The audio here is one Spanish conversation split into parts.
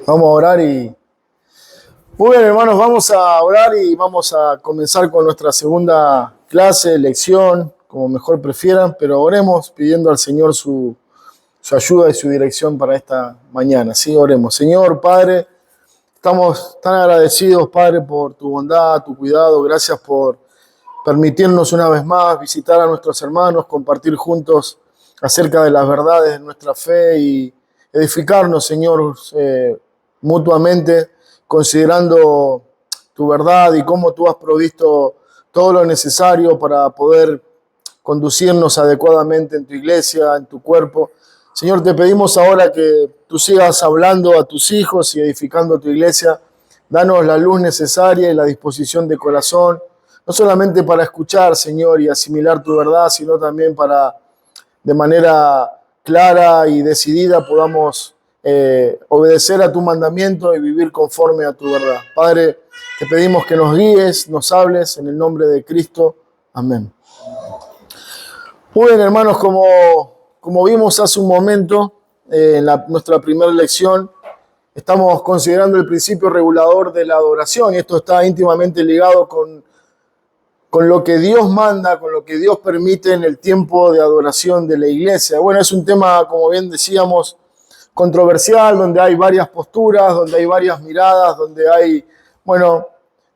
Vamos a orar y... Muy bien, hermanos, vamos a orar y vamos a comenzar con nuestra segunda clase, lección, como mejor prefieran, pero oremos pidiendo al Señor su ayuda y su dirección para esta mañana. Sí, oremos. Señor, Padre, estamos tan agradecidos, Padre, por tu bondad, tu cuidado. Gracias por permitirnos una vez más visitar a nuestros hermanos, compartir juntos acerca de las verdades de nuestra fe y edificarnos, Señor, mutuamente, considerando tu verdad y cómo tú has provisto todo lo necesario para poder conducirnos adecuadamente en tu iglesia, en tu cuerpo. Señor, te pedimos ahora que tú sigas hablando a tus hijos y edificando tu iglesia. Danos la luz necesaria y la disposición de corazón, no solamente para escuchar, Señor, y asimilar tu verdad, sino también para, de manera clara y decidida, podamos obedecer a tu mandamiento y vivir conforme a tu verdad. Padre, te pedimos que nos guíes, nos hables, en el nombre de Cristo. Amén. Muy bien, hermanos, como vimos hace un momento en nuestra primera lección, estamos considerando el principio regulador de la adoración, y esto está íntimamente ligado con lo que Dios manda, con lo que Dios permite en el tiempo de adoración de la iglesia. Bueno, es un tema, como bien decíamos, controversial, donde hay varias posturas, donde hay varias miradas, donde hay, bueno,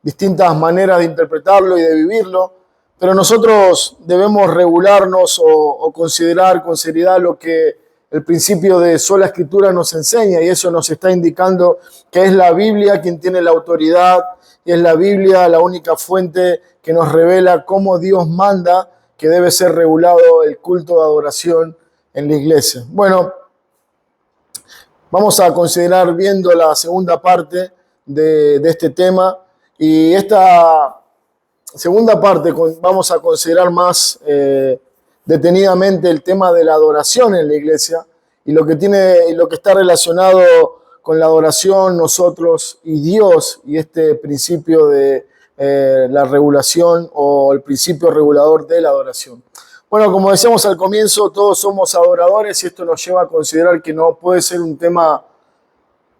distintas maneras de interpretarlo y de vivirlo, pero nosotros debemos regularnos o considerar con seriedad lo que el principio de sola escritura nos enseña, y eso nos está indicando que es la Biblia quien tiene la autoridad, y es la Biblia la única fuente que nos revela cómo Dios manda que debe ser regulado el culto de adoración en la iglesia. Bueno, vamos a considerar viendo la segunda parte de este tema, y esta segunda parte vamos a considerar más detenidamente el tema de la adoración en la iglesia y lo que está relacionado con la adoración, nosotros y Dios, y este principio de la regulación o el principio regulador de la adoración. Bueno, como decíamos al comienzo, todos somos adoradores, y esto nos lleva a considerar que no puede ser un tema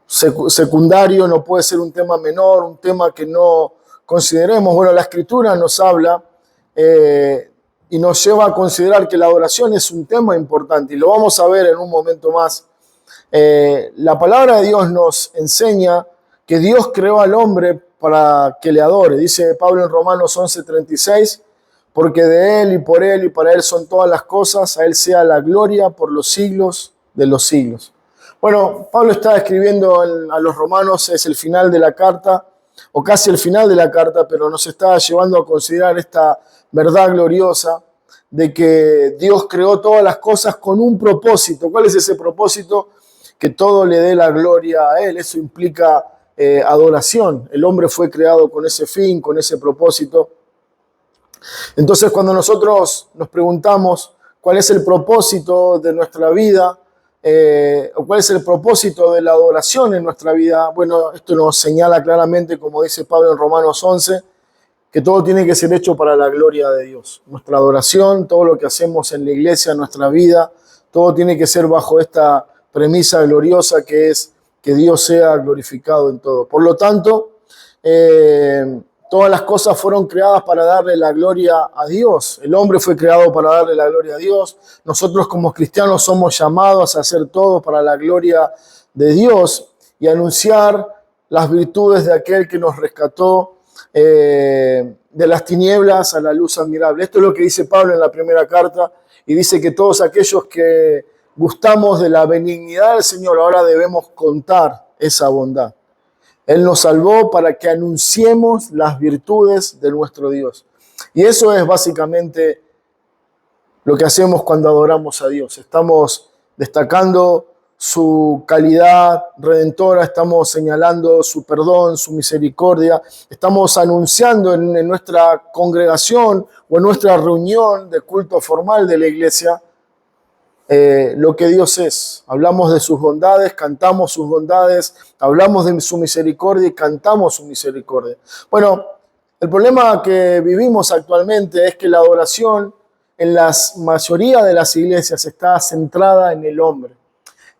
secundario, no puede ser un tema menor, un tema que no consideremos. Bueno, la Escritura nos habla y nos lleva a considerar que la adoración es un tema importante, y lo vamos a ver en un momento más. La palabra de Dios nos enseña que Dios creó al hombre para que le adore. Dice Pablo en Romanos 11:36, porque de Él y para Él son todas las cosas, a Él sea la gloria por los siglos de los siglos. Bueno, Pablo está escribiendo a los romanos, es el final de la carta, o casi el final de la carta, pero nos está llevando a considerar esta verdad gloriosa de que Dios creó todas las cosas con un propósito. ¿Cuál es ese propósito? Que todo le dé la gloria a Él. Eso implica adoración. El hombre fue creado con ese fin, con ese propósito. Entonces, cuando nosotros nos preguntamos cuál es el propósito de nuestra vida, o cuál es el propósito de la adoración en nuestra vida, bueno, esto nos señala claramente, como dice Pablo en Romanos 11, que todo tiene que ser hecho para la gloria de Dios. Nuestra adoración, todo lo que hacemos en la iglesia, nuestra vida, todo tiene que ser bajo esta premisa gloriosa que es que Dios sea glorificado en todo. Por lo tanto, todas las cosas fueron creadas para darle la gloria a Dios. El hombre fue creado para darle la gloria a Dios. Nosotros como cristianos somos llamados a hacer todo para la gloria de Dios y anunciar las virtudes de aquel que nos rescató de las tinieblas a la luz admirable. Esto es lo que dice Pablo en la primera carta, y dice que todos aquellos que gustamos de la benignidad del Señor ahora debemos contar esa bondad. Él nos salvó para que anunciemos las virtudes de nuestro Dios. Y eso es básicamente lo que hacemos cuando adoramos a Dios. Estamos destacando su calidad redentora, estamos señalando su perdón, su misericordia, estamos anunciando en nuestra congregación o en nuestra reunión de culto formal de la iglesia lo que Dios es. Hablamos de sus bondades, cantamos sus bondades, hablamos de su misericordia y cantamos su misericordia. Bueno, el problema que vivimos actualmente es que la adoración en la mayoría de las iglesias está centrada en el hombre.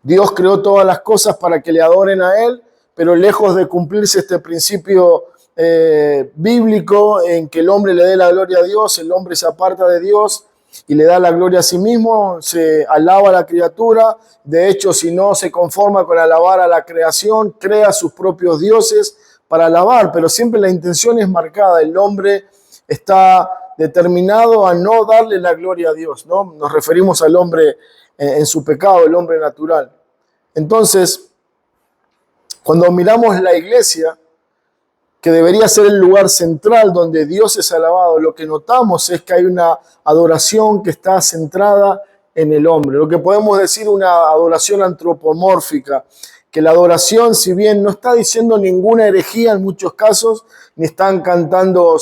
Dios creó todas las cosas para que le adoren a Él, pero lejos de cumplirse este principio bíblico en que el hombre le dé la gloria a Dios, el hombre se aparta de Dios y le da la gloria a sí mismo, se alaba a la criatura. De hecho, si no se conforma con alabar a la creación, crea sus propios dioses para alabar, pero siempre la intención es marcada. El hombre está determinado a no darle la gloria a Dios, ¿no? Nos referimos al hombre en su pecado, el hombre natural. Entonces, cuando miramos la iglesia, que debería ser el lugar central donde Dios es alabado, lo que notamos es que hay una adoración que está centrada en el hombre. Lo que podemos decir una adoración antropomórfica, que la adoración, si bien no está diciendo ninguna herejía en muchos casos, ni están cantando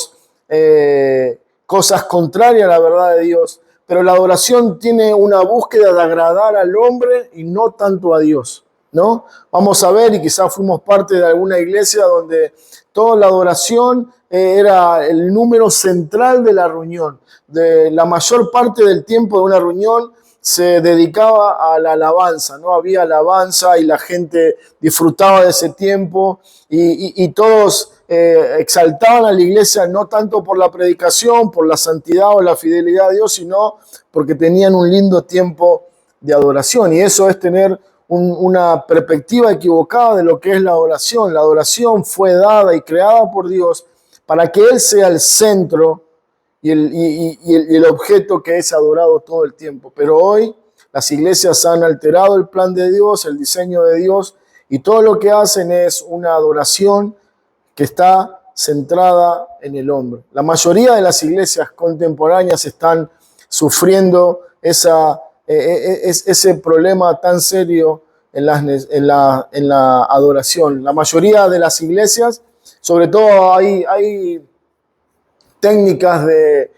cosas contrarias a la verdad de Dios, pero la adoración tiene una búsqueda de agradar al hombre y no tanto a Dios, ¿no? Vamos a ver, y quizás fuimos parte de alguna iglesia donde toda la adoración era el número central de la reunión. De la mayor parte del tiempo de una reunión se dedicaba a la alabanza, ¿no? Había alabanza y la gente disfrutaba de ese tiempo y todos exaltaban a la iglesia no tanto por la predicación, por la santidad o la fidelidad a Dios, sino porque tenían un lindo tiempo de adoración. Y eso es tener una perspectiva equivocada de lo que es la adoración. La adoración fue dada y creada por Dios para que Él sea el centro y el objeto que es adorado todo el tiempo. Pero hoy las iglesias han alterado el plan de Dios, el diseño de Dios, y todo lo que hacen es una adoración que está centrada en el hombre. La mayoría de las iglesias contemporáneas están sufriendo ese problema tan serio en la adoración. La mayoría de las iglesias, sobre todo hay técnicas de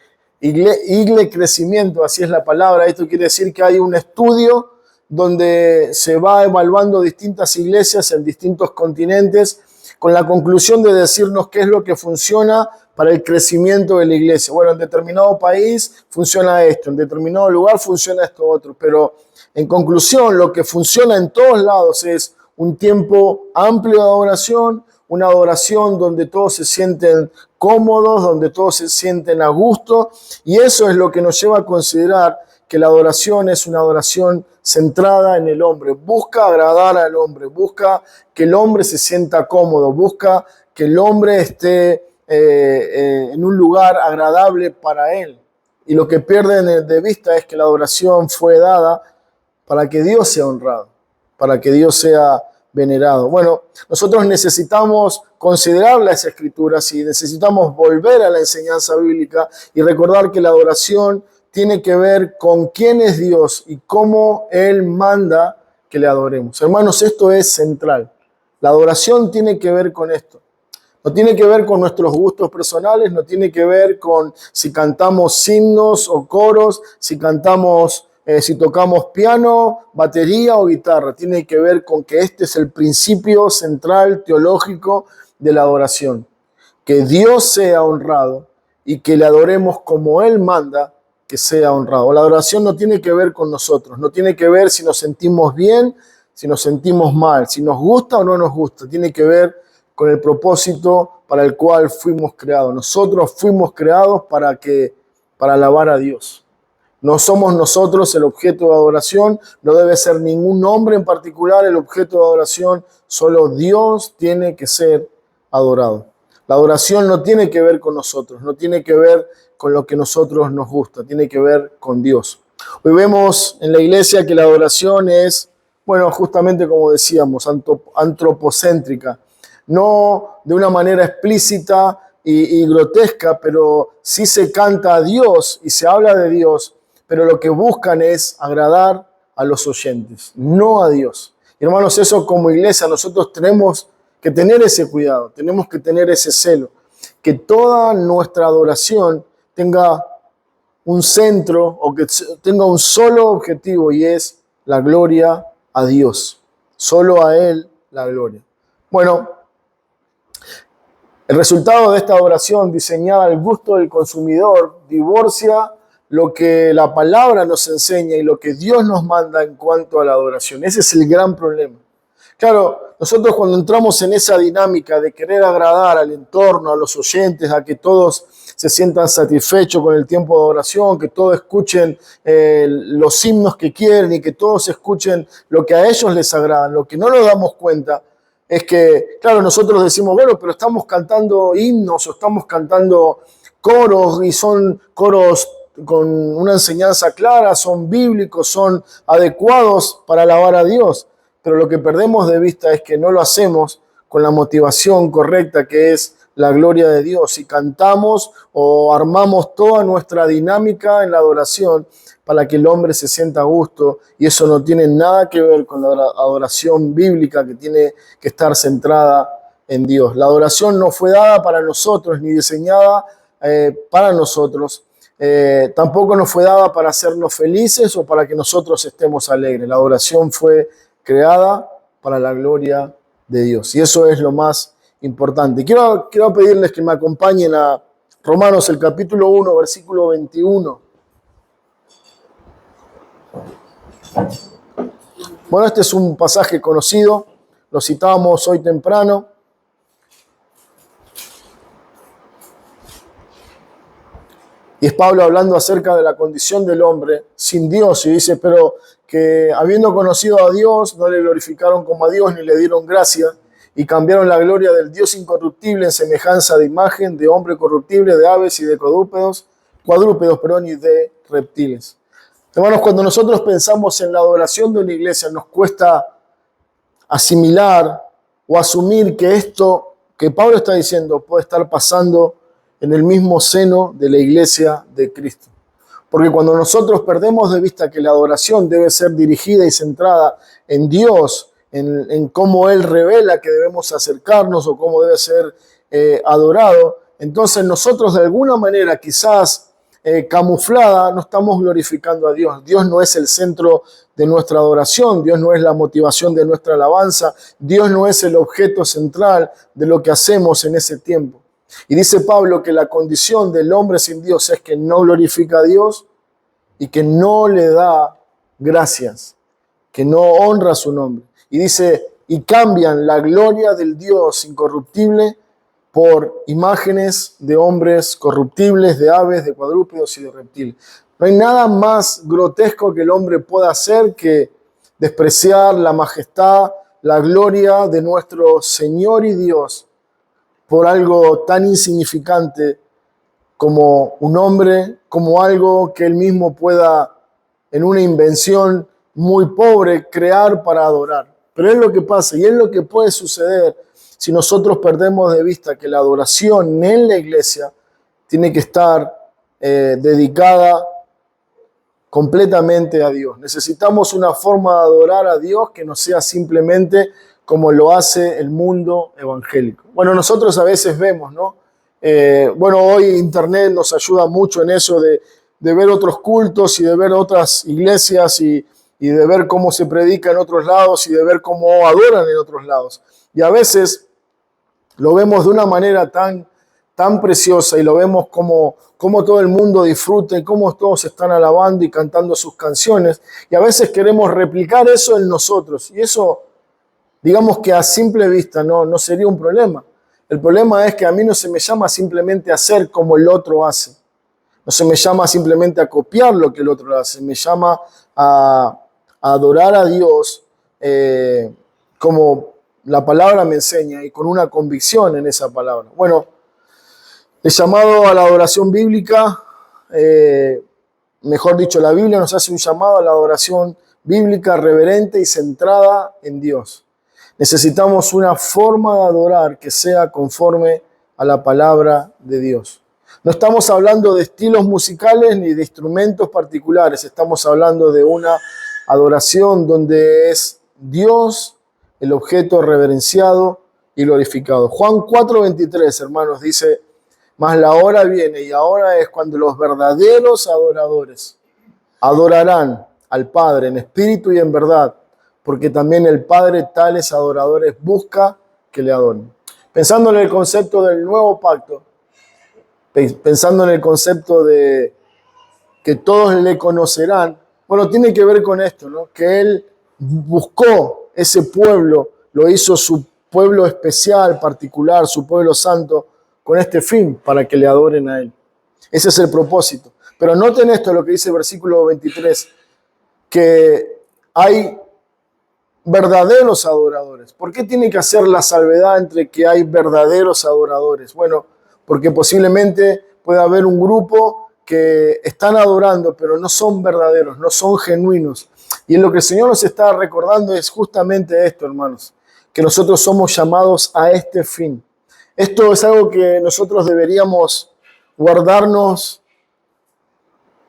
crecimiento, así es la palabra. Esto quiere decir que hay un estudio donde se va evaluando distintas iglesias en distintos continentes con la conclusión de decirnos qué es lo que funciona para el crecimiento de la iglesia. Bueno, en determinado país funciona esto, en determinado lugar funciona esto otro, pero en conclusión lo que funciona en todos lados es un tiempo amplio de adoración, una adoración donde todos se sienten cómodos, donde todos se sienten a gusto, y eso es lo que nos lleva a considerar que la adoración es una adoración centrada en el hombre. Busca agradar al hombre, busca que el hombre se sienta cómodo, busca que el hombre esté en un lugar agradable para él. Y lo que pierden de vista es que la adoración fue dada para que Dios sea honrado, para que Dios sea venerado. Bueno, nosotros necesitamos considerar las escrituras y necesitamos volver a la enseñanza bíblica y recordar que la adoración tiene que ver con quién es Dios y cómo Él manda que le adoremos. Hermanos, esto es central. La adoración tiene que ver con esto. No tiene que ver con nuestros gustos personales, no tiene que ver con si cantamos himnos o coros, si tocamos piano, batería o guitarra. Tiene que ver con que este es el principio central teológico de la adoración. Que Dios sea honrado y que le adoremos como Él manda que sea honrado. La adoración no tiene que ver con nosotros, no tiene que ver si nos sentimos bien, si nos sentimos mal, si nos gusta o no nos gusta. Tiene que ver con el propósito para el cual fuimos creados. Nosotros fuimos creados para alabar a Dios. No somos nosotros el objeto de adoración, no debe ser ningún hombre en particular el objeto de adoración, solo Dios tiene que ser adorado. La adoración no tiene que ver con nosotros, no tiene que ver con lo que a nosotros nos gusta, tiene que ver con Dios. Hoy vemos en la iglesia que la adoración es, bueno, justamente como decíamos, antropocéntrica, no de una manera explícita y grotesca, pero sí se canta a Dios y se habla de Dios, pero lo que buscan es agradar a los oyentes, no a Dios. Y hermanos, eso como iglesia nosotros tenemos que tener ese cuidado, tenemos que tener ese celo, que toda nuestra adoración tenga un centro o que tenga un solo objetivo y es la gloria a Dios, solo a Él la gloria. Bueno, el resultado de esta adoración diseñada al gusto del consumidor divorcia lo que la palabra nos enseña y lo que Dios nos manda en cuanto a la adoración. Ese es el gran problema. Claro, nosotros cuando entramos en esa dinámica de querer agradar al entorno, a los oyentes, a que todos se sientan satisfechos con el tiempo de oración, que todos escuchen los himnos que quieren y que todos escuchen lo que a ellos les agrada, lo que no nos damos cuenta es que, claro, nosotros decimos, bueno, pero estamos cantando himnos o estamos cantando coros y son coros con una enseñanza clara, son bíblicos, son adecuados para alabar a Dios. Pero lo que perdemos de vista es que no lo hacemos con la motivación correcta, que es la gloria de Dios. Y cantamos o armamos toda nuestra dinámica en la adoración para que el hombre se sienta a gusto, y eso no tiene nada que ver con la adoración bíblica que tiene que estar centrada en Dios. La adoración no fue dada para nosotros ni diseñada para nosotros. Tampoco nos fue dada para hacernos felices o para que nosotros estemos alegres. La adoración fue creada para la gloria de Dios. Y eso es lo más importante. Quiero pedirles que me acompañen a Romanos, el capítulo 1, versículo 21. Bueno, este es un pasaje conocido, lo citábamos hoy temprano. Y es Pablo hablando acerca de la condición del hombre sin Dios. Y dice, pero que habiendo conocido a Dios, no le glorificaron como a Dios ni le dieron gracia, y cambiaron la gloria del Dios incorruptible en semejanza de imagen de hombre corruptible, de aves y de cuadrúpedos, y de reptiles. Hermanos, cuando nosotros pensamos en la adoración de una iglesia, nos cuesta asimilar o asumir que esto que Pablo está diciendo puede estar pasando en el mismo seno de la iglesia de Cristo. Porque cuando nosotros perdemos de vista que la adoración debe ser dirigida y centrada en Dios, en cómo Él revela que debemos acercarnos o cómo debe ser adorado, entonces nosotros de alguna manera quizás camuflada no estamos glorificando a Dios. Dios no es el centro de nuestra adoración, Dios no es la motivación de nuestra alabanza, Dios no es el objeto central de lo que hacemos en ese tiempo. Y dice Pablo que la condición del hombre sin Dios es que no glorifica a Dios y que no le da gracias, que no honra su nombre. Y dice, y cambian la gloria del Dios incorruptible por imágenes de hombres corruptibles, de aves, de cuadrúpedos y de reptiles. No hay nada más grotesco que el hombre pueda hacer que despreciar la majestad, la gloria de nuestro Señor y Dios por algo tan insignificante como un hombre, como algo que él mismo pueda, en una invención muy pobre, crear para adorar. Pero es lo que pasa y es lo que puede suceder si nosotros perdemos de vista que la adoración en la iglesia tiene que estar dedicada completamente a Dios. Necesitamos una forma de adorar a Dios que no sea simplemente como lo hace el mundo evangélico. Bueno, nosotros a veces vemos, ¿no? Hoy Internet nos ayuda mucho en eso de ver otros cultos y de ver otras iglesias y de ver cómo se predica en otros lados y de ver cómo adoran en otros lados. Y a veces lo vemos de una manera tan preciosa y lo vemos como todo el mundo disfruta y cómo todos están alabando y cantando sus canciones. Y a veces queremos replicar eso en nosotros. Y eso, digamos que a simple vista no sería un problema. El problema es que a mí no se me llama simplemente a hacer como el otro hace. No se me llama simplemente a copiar lo que el otro hace. Me llama a adorar a Dios como la palabra me enseña y con una convicción en esa palabra. Bueno, el llamado a la adoración bíblica, mejor dicho, la Biblia nos hace un llamado a la adoración bíblica reverente y centrada en Dios. Necesitamos una forma de adorar que sea conforme a la palabra de Dios. No estamos hablando de estilos musicales ni de instrumentos particulares, estamos hablando de una adoración donde es Dios el objeto reverenciado y glorificado. Juan 4:23, hermanos, dice, mas la hora viene y ahora es cuando los verdaderos adoradores adorarán al Padre en espíritu y en verdad, porque también el Padre tales adoradores busca que le adoren. Pensando en el concepto del nuevo pacto, pensando en el concepto de que todos le conocerán, bueno, tiene que ver con esto, ¿no? Que Él buscó ese pueblo, lo hizo su pueblo especial, particular, su pueblo santo, con este fin, para que le adoren a Él. Ese es el propósito. Pero noten esto, lo que dice el versículo 23, que hay verdaderos adoradores. ¿Por qué tiene que hacer la salvedad entre que hay verdaderos adoradores? Bueno, porque posiblemente pueda haber un grupo que están adorando, pero no son verdaderos, no son genuinos. Y en lo que el Señor nos está recordando es justamente esto, hermanos, que nosotros somos llamados a este fin. Esto es algo que nosotros deberíamos guardarnos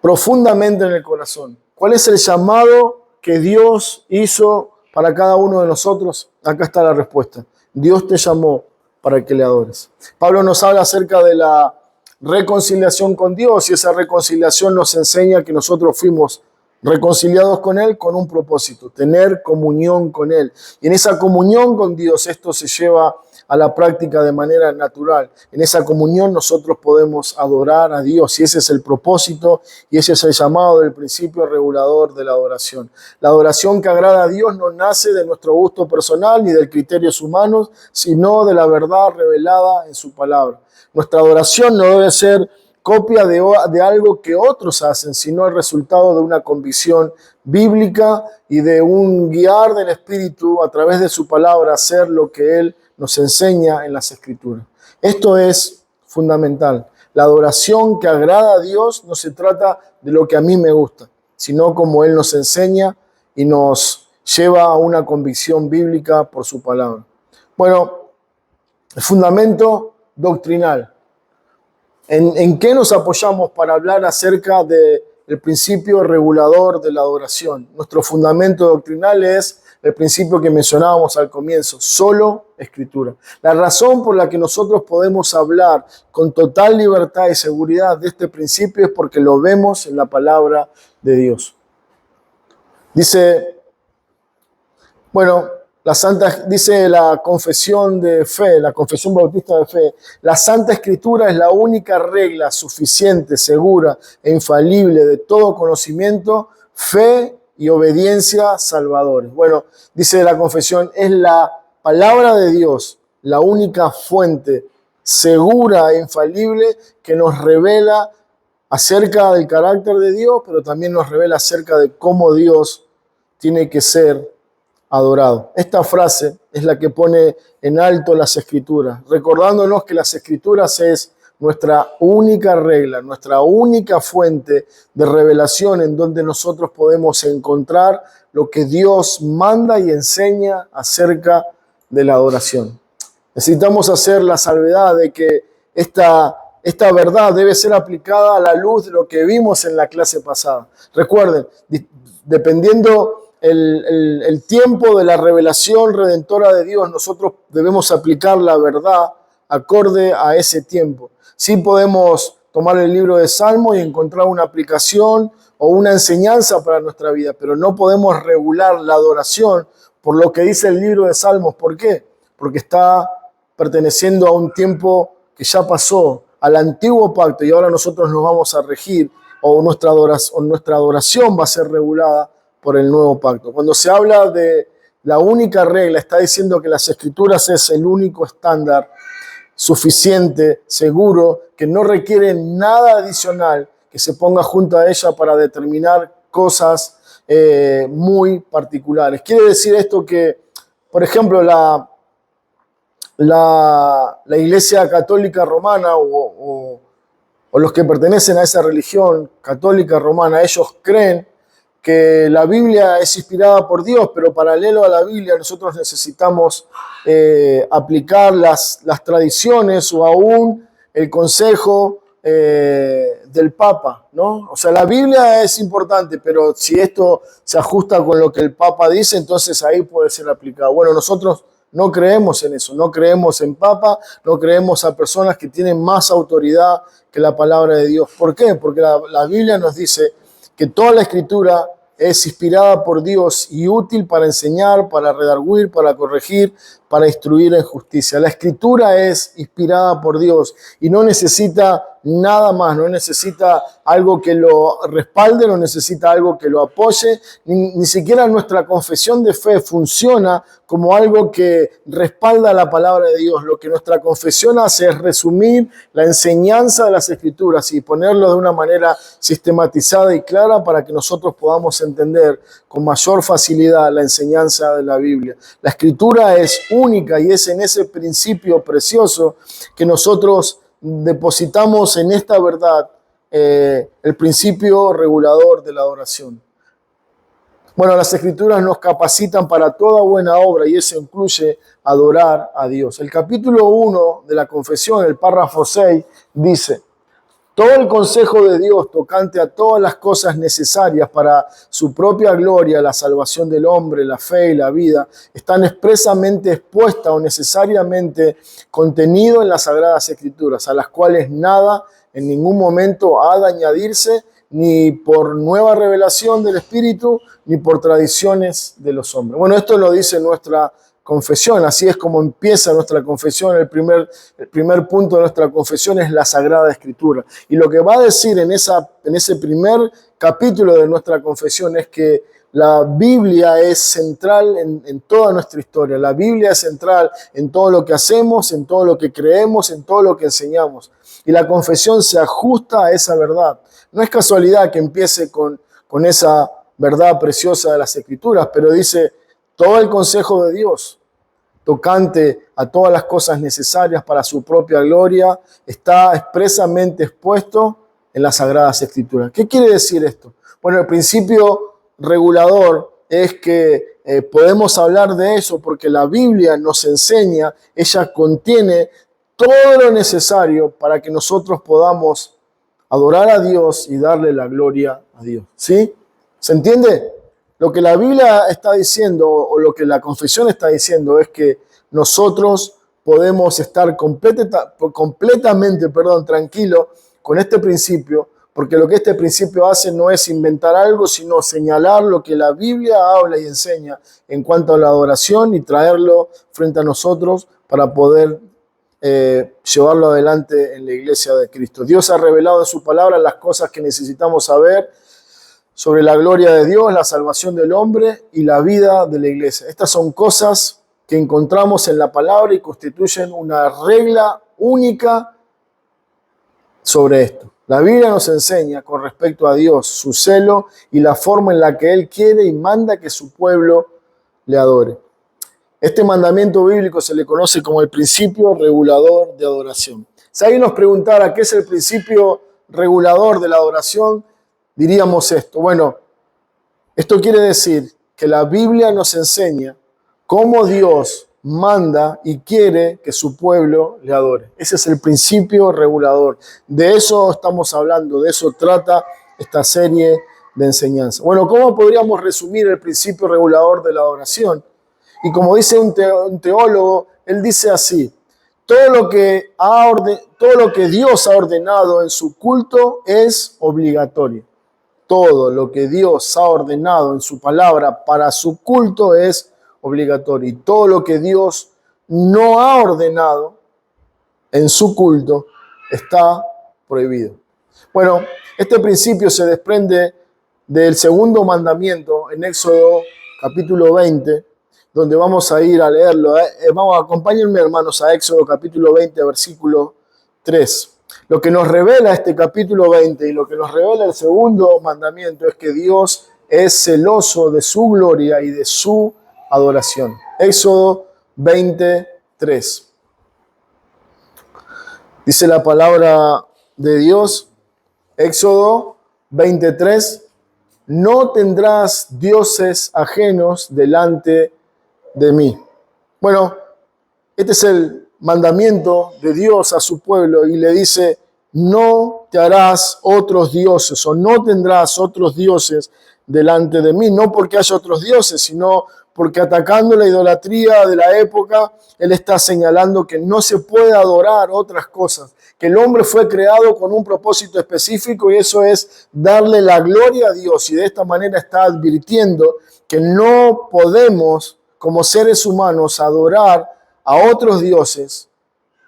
profundamente en el corazón. ¿Cuál es el llamado que Dios hizo para cada uno de nosotros? Acá está la respuesta. Dios te llamó para que le adores. Pablo nos habla acerca de la reconciliación con Dios y esa reconciliación nos enseña que nosotros fuimos reconciliados con Él con un propósito, tener comunión con Él. Y en esa comunión con Dios esto se lleva a la práctica de manera natural. En esa comunión nosotros podemos adorar a Dios y ese es el propósito y ese es el llamado del principio regulador de la adoración. La adoración que agrada a Dios no nace de nuestro gusto personal ni de criterios humanos, sino de la verdad revelada en su palabra. Nuestra adoración no debe ser copia de algo que otros hacen, sino el resultado de una convicción bíblica y de un guiar del Espíritu a través de su palabra, hacer lo que Él nos enseña en las Escrituras. Esto es fundamental. La adoración que agrada a Dios no se trata de lo que a mí me gusta, sino como Él nos enseña y nos lleva a una convicción bíblica por su palabra. Bueno, el fundamento doctrinal. ¿En qué nos apoyamos para hablar acerca del principio regulador de la adoración? Nuestro fundamento doctrinal es el principio que mencionábamos al comienzo, solo Escritura. La razón por la que nosotros podemos hablar con total libertad y seguridad de este principio es porque lo vemos en la palabra de Dios. Dice la confesión de fe, la confesión bautista de fe, la Santa Escritura es la única regla suficiente, segura e infalible de todo conocimiento, fe y obediencia salvadores. Bueno, dice la confesión, es la palabra de Dios, la única fuente segura e infalible que nos revela acerca del carácter de Dios, pero también nos revela acerca de cómo Dios tiene que ser adorado. Esta frase es la que pone en alto las Escrituras, recordándonos que las Escrituras es nuestra única regla, nuestra única fuente de revelación en donde nosotros podemos encontrar lo que Dios manda y enseña acerca de la adoración. Necesitamos hacer la salvedad de que esta verdad debe ser aplicada a la luz de lo que vimos en la clase pasada. Recuerden, dependiendo el tiempo de la revelación redentora de Dios, nosotros debemos aplicar la verdad acorde a ese tiempo. Sí podemos tomar el libro de Salmos y encontrar una aplicación o una enseñanza para nuestra vida, pero no podemos regular la adoración por lo que dice el libro de Salmos. ¿Por qué? Porque está perteneciendo a un tiempo que ya pasó, al antiguo pacto, y ahora nosotros nos vamos a regir, o nuestra adoración va a ser regulada por el nuevo pacto. Cuando se habla de la única regla, está diciendo que las Escrituras es el único estándar suficiente, seguro, que no requiere nada adicional que se ponga junto a ella para determinar cosas muy particulares. Quiere decir esto que, por ejemplo, la Iglesia Católica Romana o los que pertenecen a esa religión católica romana, ellos creen que la Biblia es inspirada por Dios, pero paralelo a la Biblia nosotros necesitamos aplicar las tradiciones o aún el consejo del Papa, ¿no? O sea, la Biblia es importante, pero si esto se ajusta con lo que el Papa dice, entonces ahí puede ser aplicado. Bueno, nosotros no creemos en eso, no creemos en Papa, no creemos a personas que tienen más autoridad que la palabra de Dios. ¿Por qué? Porque la Biblia nos dice que toda la Escritura es inspirada por Dios y útil para enseñar, para redarguir, para corregir, para instruir en justicia. La Escritura es inspirada por Dios y no necesita nada más, no necesita algo que lo respalde, no necesita algo que lo apoye, ni siquiera nuestra confesión de fe funciona como algo que respalda la palabra de Dios. Lo que nuestra confesión hace es resumir la enseñanza de las Escrituras y ponerlo de una manera sistematizada y clara para que nosotros podamos entender con mayor facilidad la enseñanza de la Biblia. La Escritura es única y es en ese principio precioso que nosotros depositamos en esta verdad el principio regulador de la adoración. Bueno, las Escrituras nos capacitan para toda buena obra y eso incluye adorar a Dios. El capítulo 1 de la confesión, el párrafo 6, dice: todo el consejo de Dios tocante a todas las cosas necesarias para su propia gloria, la salvación del hombre, la fe y la vida, están expresamente expuestas o necesariamente contenido en las Sagradas Escrituras, a las cuales nada en ningún momento ha de añadirse, ni por nueva revelación del Espíritu, ni por tradiciones de los hombres. Bueno, esto lo dice nuestra confesión, así es como empieza nuestra confesión. El primer punto de nuestra confesión es la Sagrada Escritura. Y lo que va a decir en ese primer capítulo de nuestra confesión es que la Biblia es central en toda nuestra historia. La Biblia es central en todo lo que hacemos, en todo lo que creemos, en todo lo que enseñamos. Y la confesión se ajusta a esa verdad. No es casualidad que empiece con esa verdad preciosa de las Escrituras, pero dice: todo el consejo de Dios tocante a todas las cosas necesarias para su propia gloria está expresamente expuesto en las Sagradas Escrituras. ¿Qué quiere decir esto? Bueno, el principio regulador es que podemos hablar de eso porque la Biblia nos enseña, ella contiene todo lo necesario para que nosotros podamos adorar a Dios y darle la gloria a Dios. ¿Sí? ¿Se entiende? Lo que la Biblia está diciendo, o lo que la confesión está diciendo, es que nosotros podemos estar completamente tranquilos con este principio, porque lo que este principio hace no es inventar algo, sino señalar lo que la Biblia habla y enseña en cuanto a la adoración y traerlo frente a nosotros para poder llevarlo adelante en la iglesia de Cristo. Dios ha revelado en su palabra las cosas que necesitamos saber sobre la gloria de Dios, la salvación del hombre y la vida de la iglesia. Estas son cosas que encontramos en la palabra y constituyen una regla única sobre esto. La Biblia nos enseña con respecto a Dios, su celo y la forma en la que Él quiere y manda que su pueblo le adore. Este mandamiento bíblico se le conoce como el principio regulador de adoración. Si alguien nos preguntara qué es el principio regulador de la adoración, diríamos esto. Bueno, esto quiere decir que la Biblia nos enseña cómo Dios manda y quiere que su pueblo le adore. Ese es el principio regulador. De eso estamos hablando, de eso trata esta serie de enseñanza. Bueno, ¿cómo podríamos resumir el principio regulador de la adoración? Y como dice un teólogo, él dice así: todo lo que Dios ha ordenado en su culto es obligatorio. Todo lo que Dios ha ordenado en su palabra para su culto es obligatorio. Y todo lo que Dios no ha ordenado en su culto está prohibido. Bueno, este principio se desprende del segundo mandamiento en Éxodo capítulo 20, donde vamos a ir a leerlo. Acompáñenme, hermanos, a Éxodo capítulo 20, versículo 3. Lo que nos revela este capítulo 20 y lo que nos revela el segundo mandamiento es que Dios es celoso de su gloria y de su adoración. Éxodo 23. Dice la palabra de Dios, Éxodo 23, no tendrás dioses ajenos delante de mí. Bueno, este es el mandamiento de Dios a su pueblo y le dice: no te harás otros dioses o no tendrás otros dioses delante de mí. No porque haya otros dioses, sino porque atacando la idolatría de la época, él está señalando que no se puede adorar otras cosas, que el hombre fue creado con un propósito específico y eso es darle la gloria a Dios. Y de esta manera está advirtiendo que no podemos, como seres humanos, adorar a otros dioses,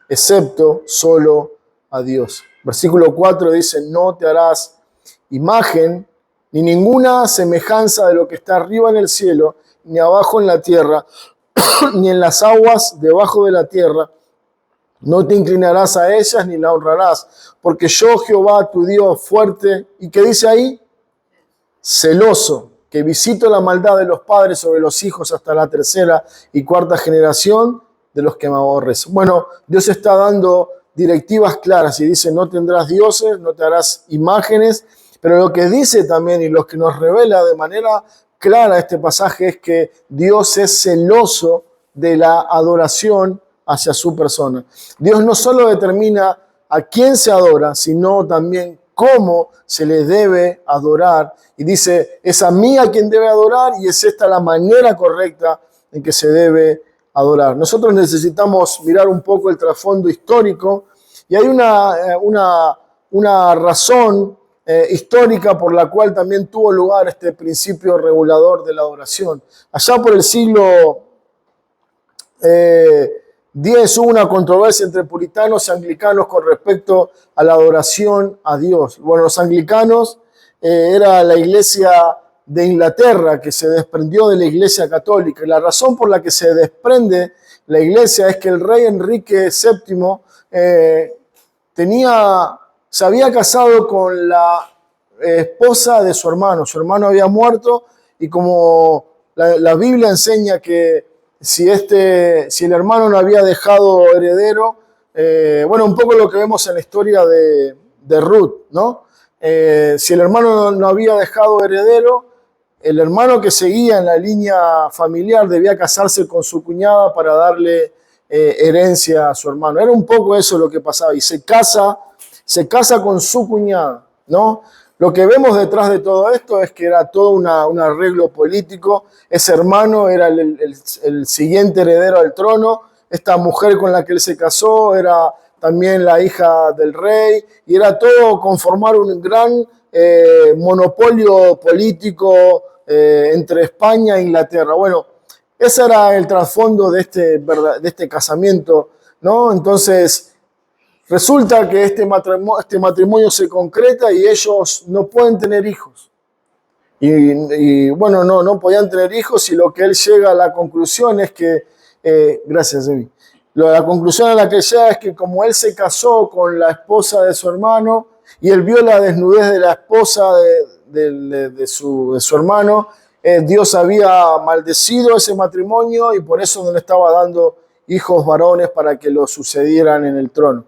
excepto solo a Dios. Versículo 4 dice, no te harás imagen ni ninguna semejanza de lo que está arriba en el cielo, ni abajo en la tierra, ni en las aguas debajo de la tierra. No te inclinarás a ellas ni la honrarás, porque yo, Jehová, tu Dios, fuerte, ¿y qué dice ahí? Celoso, que visito la maldad de los padres sobre los hijos hasta la tercera y cuarta generación de los que me aborrecen. Bueno, Dios está dando directivas claras y dice, no tendrás dioses, no te harás imágenes, pero lo que dice también y lo que nos revela de manera clara este pasaje es que Dios es celoso de la adoración hacia su persona. Dios no solo determina a quién se adora, sino también cómo se le debe adorar. Y dice, es a mí a quien debe adorar y es esta la manera correcta en que se debe adorar. Nosotros necesitamos mirar un poco el trasfondo histórico y hay una razón histórica por la cual también tuvo lugar este principio regulador de la adoración. Allá por el siglo X hubo una controversia entre puritanos y anglicanos con respecto a la adoración a Dios. Bueno, los anglicanos era la iglesia de Inglaterra que se desprendió de la iglesia católica. Y la razón por la que se desprende la iglesia es que el rey Enrique VII se había casado con la esposa de su hermano. Su hermano había muerto y como la Biblia enseña que si el hermano no había dejado heredero, bueno, un poco lo que vemos en la historia de Ruth, ¿no? Si el hermano no había dejado heredero, el hermano que seguía en la línea familiar debía casarse con su cuñada para darle herencia a su hermano. Era un poco eso lo que pasaba. Y se casa con su cuñada, ¿no? Lo que vemos detrás de todo esto es que era todo un arreglo político. Ese hermano era el siguiente heredero al trono. Esta mujer con la que él se casó era también la hija del rey. Y era todo conformar un gran monopolio político entre España e Inglaterra. Bueno, ese era el trasfondo de este casamiento, ¿no? Entonces, resulta que este matrimonio se concreta y ellos no pueden tener hijos. Y bueno, no podían tener hijos y lo que él llega a la conclusión es que, gracias, Emi. La conclusión a la que llega es que como él se casó con la esposa de su hermano y él vio la desnudez de la esposa de su hermano, Dios había maldecido ese matrimonio y por eso no le estaba dando hijos varones para que lo sucedieran en el trono.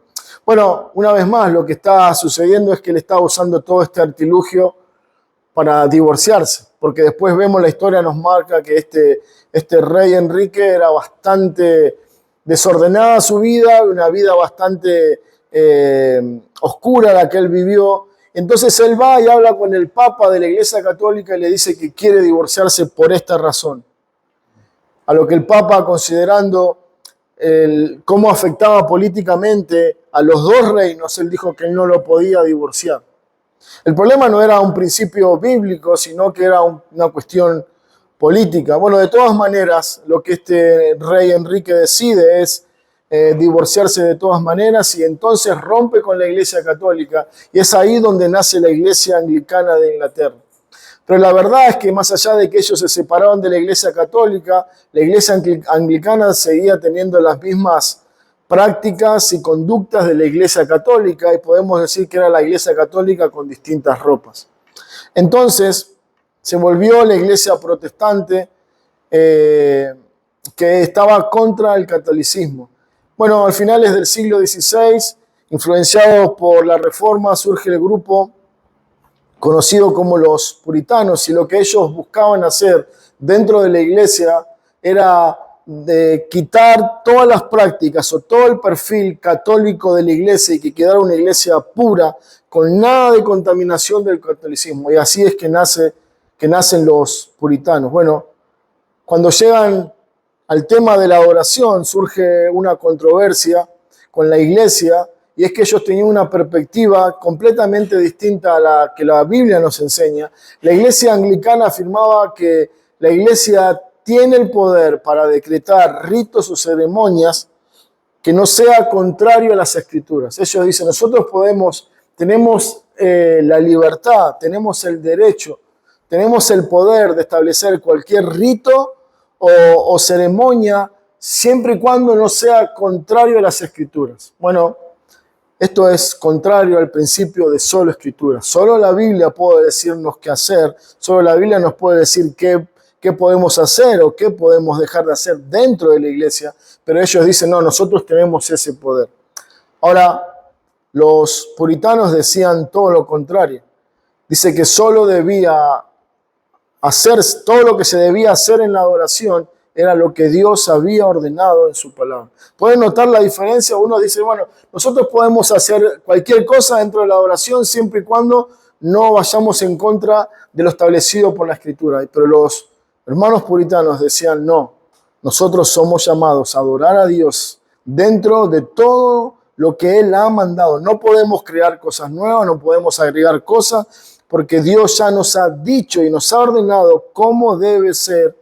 Bueno, una vez más, lo que está sucediendo es que él está usando todo este artilugio para divorciarse, porque después vemos la historia, nos marca que este rey Enrique era bastante desordenada su vida, una vida bastante oscura la que él vivió. Entonces él va y habla con el Papa de la Iglesia Católica y le dice que quiere divorciarse por esta razón. A lo que el Papa, considerando cómo afectaba políticamente a los dos reinos, él dijo que él no lo podía divorciar. El problema no era un principio bíblico, sino que era una cuestión política. Bueno, de todas maneras, lo que este rey Enrique decide es divorciarse de todas maneras y entonces rompe con la Iglesia Católica y es ahí donde nace la Iglesia Anglicana de Inglaterra. Pero la verdad es que más allá de que ellos se separaron de la Iglesia Católica, la Iglesia Anglicana seguía teniendo las mismas prácticas y conductas de la Iglesia Católica y podemos decir que era la Iglesia Católica con distintas ropas. Entonces se volvió la Iglesia protestante que estaba contra el catolicismo. Bueno, al finales del siglo XVI, influenciados por la Reforma, surge el grupo conocido como los puritanos y lo que ellos buscaban hacer dentro de la iglesia era de quitar todas las prácticas o todo el perfil católico de la iglesia y que quedara una iglesia pura, con nada de contaminación del catolicismo. Y así es que nacen los puritanos. Bueno, cuando llegan al tema de la adoración surge una controversia con la iglesia y es que ellos tenían una perspectiva completamente distinta a la que la Biblia nos enseña. La iglesia anglicana afirmaba que la iglesia tiene el poder para decretar ritos o ceremonias que no sea contrario a las Escrituras. Ellos dicen, nosotros tenemos la libertad, tenemos el derecho, tenemos el poder de establecer cualquier rito o ceremonia siempre y cuando no sea contrario a las Escrituras. Bueno, esto es contrario al principio de solo Escritura. Solo la Biblia puede decirnos qué hacer, solo la Biblia nos puede decir qué podemos hacer o qué podemos dejar de hacer dentro de la iglesia, pero ellos dicen, no, nosotros tenemos ese poder. Ahora, los puritanos decían todo lo contrario. Dice que solo debía hacer, todo lo que se debía hacer en la adoración era lo que Dios había ordenado en su palabra. ¿Pueden notar la diferencia? Uno dice, bueno, nosotros podemos hacer cualquier cosa dentro de la adoración siempre y cuando no vayamos en contra de lo establecido por la Escritura. Pero los hermanos puritanos decían, no, nosotros somos llamados a adorar a Dios dentro de todo lo que Él ha mandado. No podemos crear cosas nuevas, no podemos agregar cosas, porque Dios ya nos ha dicho y nos ha ordenado cómo debe ser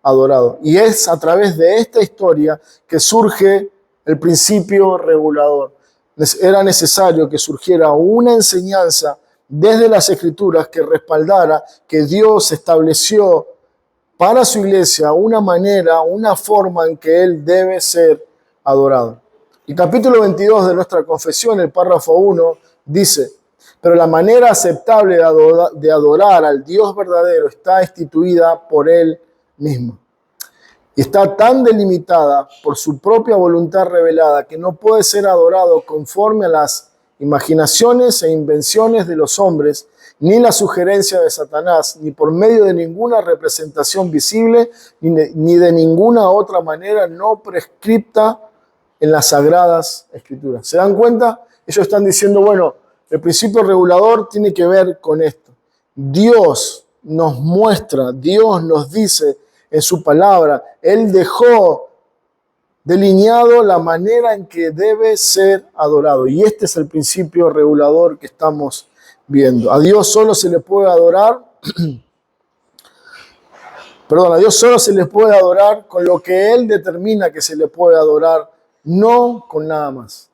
adorado. Y es a través de esta historia que surge el principio regulador. Era necesario que surgiera una enseñanza desde las Escrituras que respaldara que Dios estableció para su iglesia una manera, una forma en que Él debe ser adorado. El capítulo 22 de nuestra confesión, el párrafo 1, dice, pero la manera aceptable de adorar al Dios verdadero está instituida por Él mismo. Y está tan delimitada por su propia voluntad revelada que no puede ser adorado conforme a las imaginaciones e invenciones de los hombres, ni la sugerencia de Satanás, ni por medio de ninguna representación visible, ni de ninguna otra manera no prescripta en las Sagradas Escrituras. ¿Se dan cuenta? Ellos están diciendo, bueno, el principio regulador tiene que ver con esto. Dios nos muestra, Dios nos dice en su palabra, Él dejó delineado la manera en que debe ser adorado. Y este es el principio regulador que estamos viendo. A Dios solo se le puede adorar, a Dios solo se le puede adorar con lo que Él determina que se le puede adorar, no con nada más.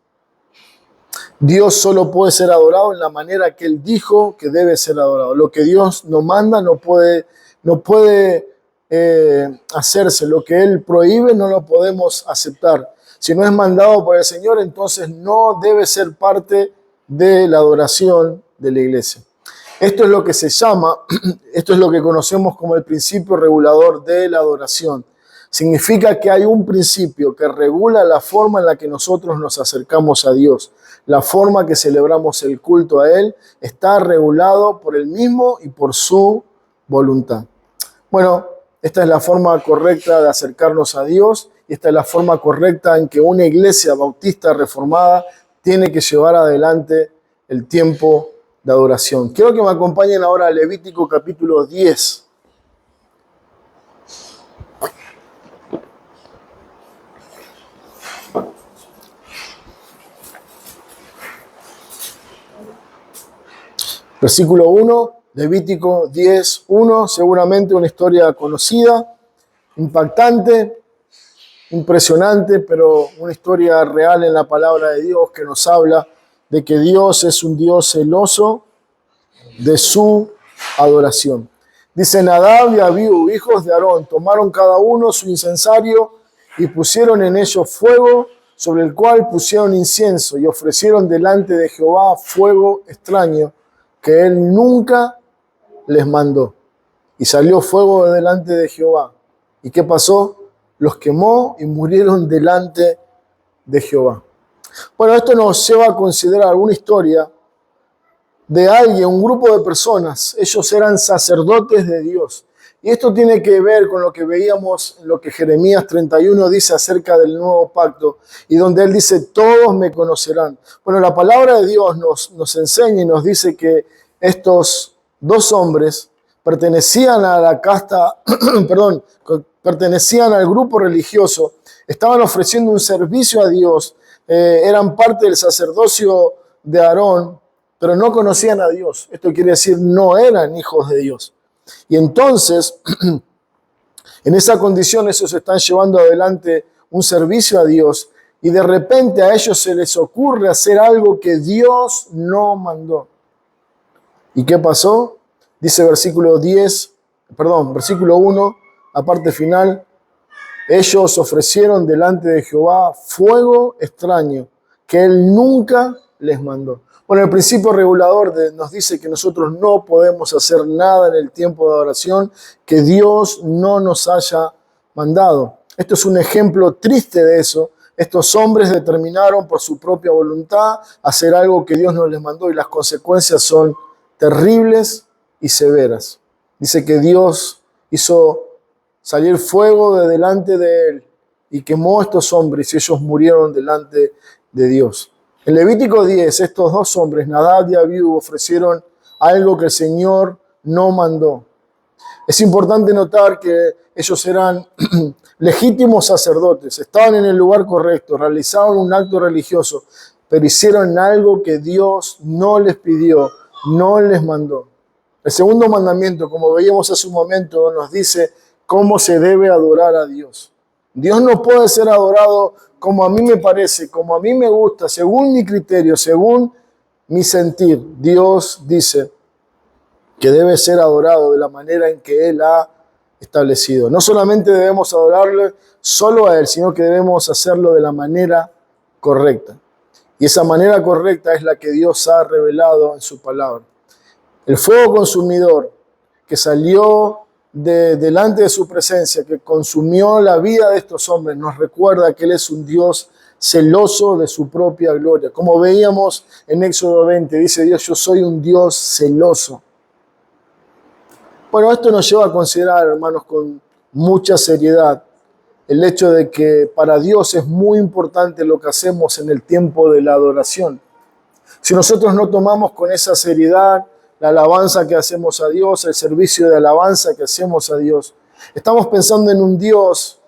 Dios solo puede ser adorado en la manera que Él dijo que debe ser adorado. Lo que Dios nos manda no puede hacerse. Lo que Él prohíbe no lo podemos aceptar. Si no es mandado por el Señor, entonces no debe ser parte de la adoración de la iglesia. Esto es lo que se llama, esto es lo que conocemos como el principio regulador de la adoración. Significa que hay un principio que regula la forma en la que nosotros nos acercamos a Dios. La forma que celebramos el culto a Él está regulado por Él mismo y por su voluntad. Bueno, esta es la forma correcta de acercarnos a Dios y esta es la forma correcta en que una iglesia bautista reformada tiene que llevar adelante el tiempo de adoración. Quiero que me acompañen ahora a Levítico capítulo 10. Versículo 1, Levítico 10, 1, seguramente una historia conocida, impactante, impresionante, pero una historia real en la palabra de Dios que nos habla de que Dios es un Dios celoso de su adoración. Dice, Nadab y Abiú, hijos de Aarón, tomaron cada uno su incensario y pusieron en ello fuego, sobre el cual pusieron incienso y ofrecieron delante de Jehová fuego extraño que él nunca les mandó. Y salió fuego de delante de Jehová. ¿Y qué pasó? Los quemó y murieron delante de Jehová. Bueno, esto nos lleva a considerar una historia de alguien, un grupo de personas. Ellos eran sacerdotes de Dios. Y esto tiene que ver con lo que veíamos, lo que Jeremías 31 dice acerca del nuevo pacto, y donde él dice, todos me conocerán. Bueno, la palabra de Dios nos enseña y nos dice que estos dos hombres pertenecían a la casta, pertenecían al grupo religioso, estaban ofreciendo un servicio a Dios, eran parte del sacerdocio de Aarón, pero no conocían a Dios. Esto quiere decir, no eran hijos de Dios. Y entonces, En esa condición ellos están llevando adelante un servicio a Dios y de repente a ellos se les ocurre hacer algo que Dios no mandó. ¿Y qué pasó? Dice versículo 1, la parte final. Ellos ofrecieron delante de Jehová fuego extraño que Él nunca les mandó. Bueno, el principio regulador nos dice que nosotros no podemos hacer nada en el tiempo de adoración que Dios no nos haya mandado. Esto es un ejemplo triste de eso. Estos hombres determinaron por su propia voluntad hacer algo que Dios no les mandó y las consecuencias son terribles y severas. Dice que Dios hizo salir fuego de delante de él y quemó a estos hombres y ellos murieron delante de Dios. En Levítico 10, estos dos hombres, Nadab y Abiú, ofrecieron algo que el Señor no mandó. Es importante notar que ellos eran legítimos sacerdotes, estaban en el lugar correcto, realizaban un acto religioso, pero hicieron algo que Dios no les pidió, no les mandó. El segundo mandamiento, como veíamos hace un momento, nos dice cómo se debe adorar a Dios. Dios no puede ser adorado como a mí me parece, como a mí me gusta, según mi criterio, según mi sentir. Dios dice que debe ser adorado de la manera en que Él ha establecido. No solamente debemos adorarle solo a Él, sino que debemos hacerlo de la manera correcta. Y esa manera correcta es la que Dios ha revelado en su palabra. El fuego consumidor que salió delante de su presencia, que consumió la vida de estos hombres, nos recuerda que Él es un Dios celoso de su propia gloria. Como veíamos en Éxodo 20, dice Dios, yo soy un Dios celoso. Bueno, esto nos lleva a considerar, hermanos, con mucha seriedad el hecho de que para Dios es muy importante lo que hacemos en el tiempo de la adoración. Si nosotros no tomamos con esa seriedad la alabanza que hacemos a Dios, el servicio de alabanza que hacemos a Dios, estamos pensando en un Dios,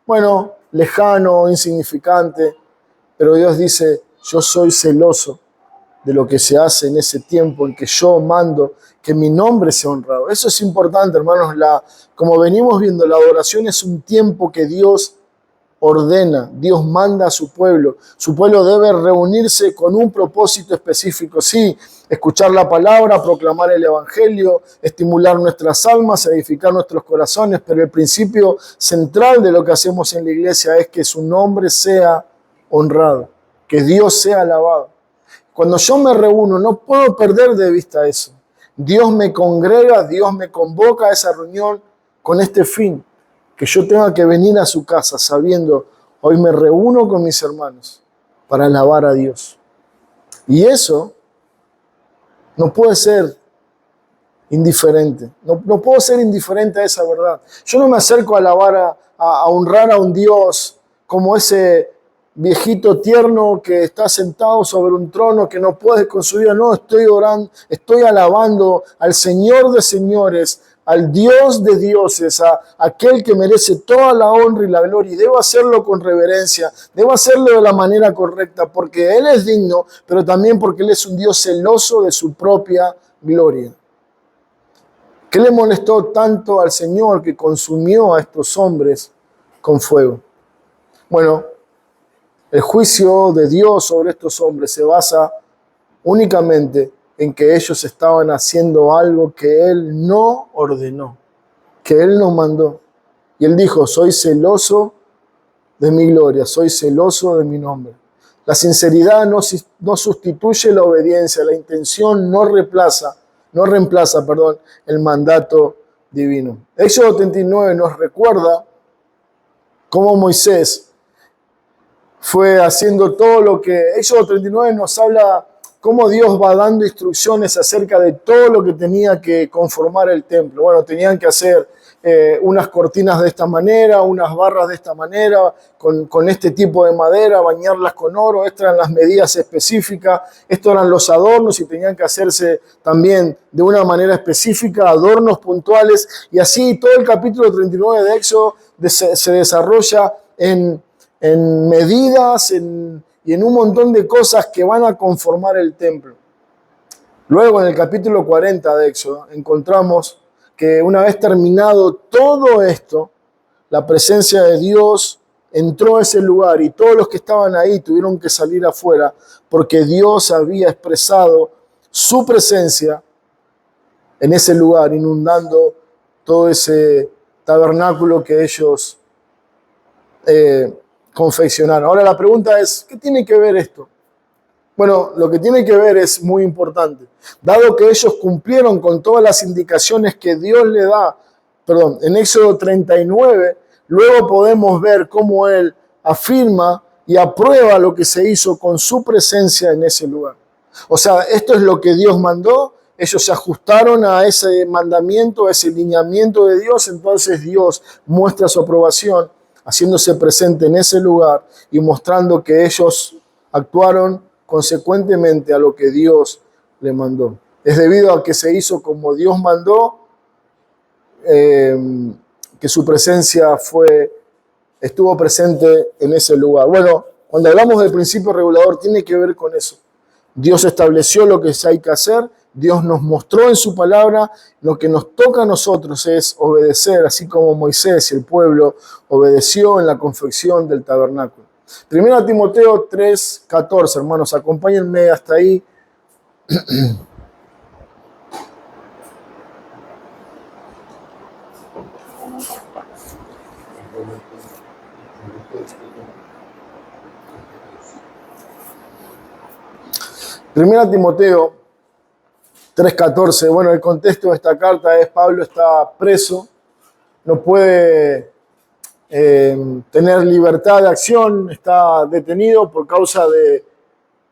bueno, lejano, insignificante, pero Dios dice, yo soy celoso de lo que se hace en ese tiempo en que yo mando que mi nombre sea honrado. Eso es importante, hermanos. Como venimos viendo, la adoración es un tiempo que Dios ordena, Dios manda a su pueblo. Su pueblo debe reunirse con un propósito específico. Sí, escuchar la palabra, proclamar el evangelio, estimular nuestras almas, edificar nuestros corazones, pero el principio central de lo que hacemos en la iglesia es que su nombre sea honrado, que Dios sea alabado. Cuando yo me reúno, no puedo perder de vista eso. Dios me congrega, Dios me convoca a esa reunión con este fin, que yo tenga que venir a su casa sabiendo, hoy me reúno con mis hermanos para alabar a Dios. Y eso no puede ser indiferente. No puedo ser indiferente a esa verdad. Yo no me acerco a alabar, a honrar a un Dios como ese viejito tierno que está sentado sobre un trono que no puede con su vida. No, estoy orando, estoy alabando al Señor de señores, al Dios de dioses, a aquel que merece toda la honra y la gloria. Y debo hacerlo con reverencia, debo hacerlo de la manera correcta, porque Él es digno, pero también porque Él es un Dios celoso de su propia gloria. ¿Qué le molestó tanto al Señor que consumió a estos hombres con fuego? Bueno, el juicio de Dios sobre estos hombres se basa únicamente en que ellos estaban haciendo algo que Él no ordenó, que Él no mandó. Y Él dijo, soy celoso de mi gloria, soy celoso de mi nombre. La sinceridad no sustituye la obediencia, la intención no reemplaza, el mandato divino. Éxodo 39 nos recuerda cómo Moisés fue haciendo todo lo que... Éxodo 39 nos habla cómo Dios va dando instrucciones acerca de todo lo que tenía que conformar el templo. Bueno, tenían que hacer unas cortinas de esta manera, unas barras de esta manera, con este tipo de madera, bañarlas con oro. Estas eran las medidas específicas, estos eran los adornos y tenían que hacerse también de una manera específica, adornos puntuales. Y así todo el capítulo 39 de Éxodo se desarrolla en medidas y en un montón de cosas que van a conformar el templo. Luego, en el capítulo 40 de Éxodo, encontramos que una vez terminado todo esto, la presencia de Dios entró a ese lugar y todos los que estaban ahí tuvieron que salir afuera porque Dios había expresado su presencia en ese lugar, inundando todo ese tabernáculo que ellos confeccionaron. Ahora la pregunta es, ¿qué tiene que ver esto? Bueno, lo que tiene que ver es muy importante. Dado que ellos cumplieron con todas las indicaciones que Dios le da, en Éxodo 39, luego podemos ver cómo Él afirma y aprueba lo que se hizo con su presencia en ese lugar. O sea, esto es lo que Dios mandó, ellos se ajustaron a ese mandamiento, a ese lineamiento de Dios, entonces Dios muestra su aprobación, haciéndose presente en ese lugar y mostrando que ellos actuaron consecuentemente a lo que Dios le mandó. Es debido a que se hizo como Dios mandó, que su presencia estuvo presente en ese lugar. Bueno, cuando hablamos del principio regulador, tiene que ver con eso. Dios estableció lo que hay que hacer, Dios nos mostró en su palabra, lo que nos toca a nosotros es obedecer, así como Moisés y el pueblo obedeció en la confección del tabernáculo. 1 Timoteo 3:14, hermanos, acompáñenme hasta ahí. Primera Timoteo 3:14, bueno, el contexto de esta carta es Pablo está preso, no puede tener libertad de acción, está detenido por causa de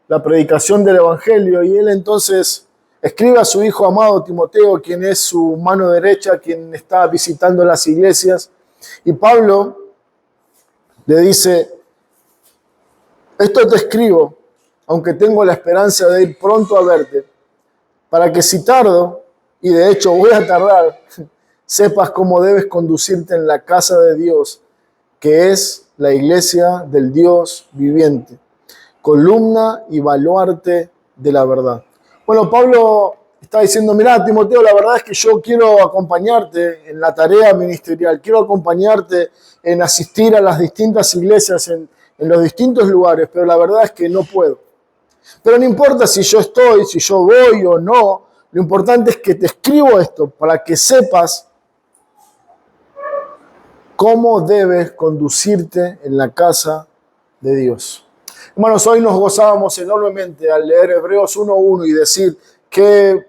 la predicación del Evangelio y él entonces escribe a su hijo amado Timoteo, quien es su mano derecha, quien está visitando las iglesias, y Pablo le dice, esto te escribo, aunque tengo la esperanza de ir pronto a verte, para que si tardo, y de hecho voy a tardar, sepas cómo debes conducirte en la casa de Dios, que es la iglesia del Dios viviente, columna y baluarte de la verdad. Bueno, Pablo está diciendo, mirá, Timoteo, la verdad es que yo quiero acompañarte en la tarea ministerial, quiero acompañarte en asistir a las distintas iglesias en los distintos lugares, pero la verdad es que no puedo. Pero no importa si yo estoy, si yo voy o no, lo importante es que te escribo esto para que sepas cómo debes conducirte en la casa de Dios. Hermanos, hoy nos gozábamos enormemente al leer Hebreos 1:1 y decir qué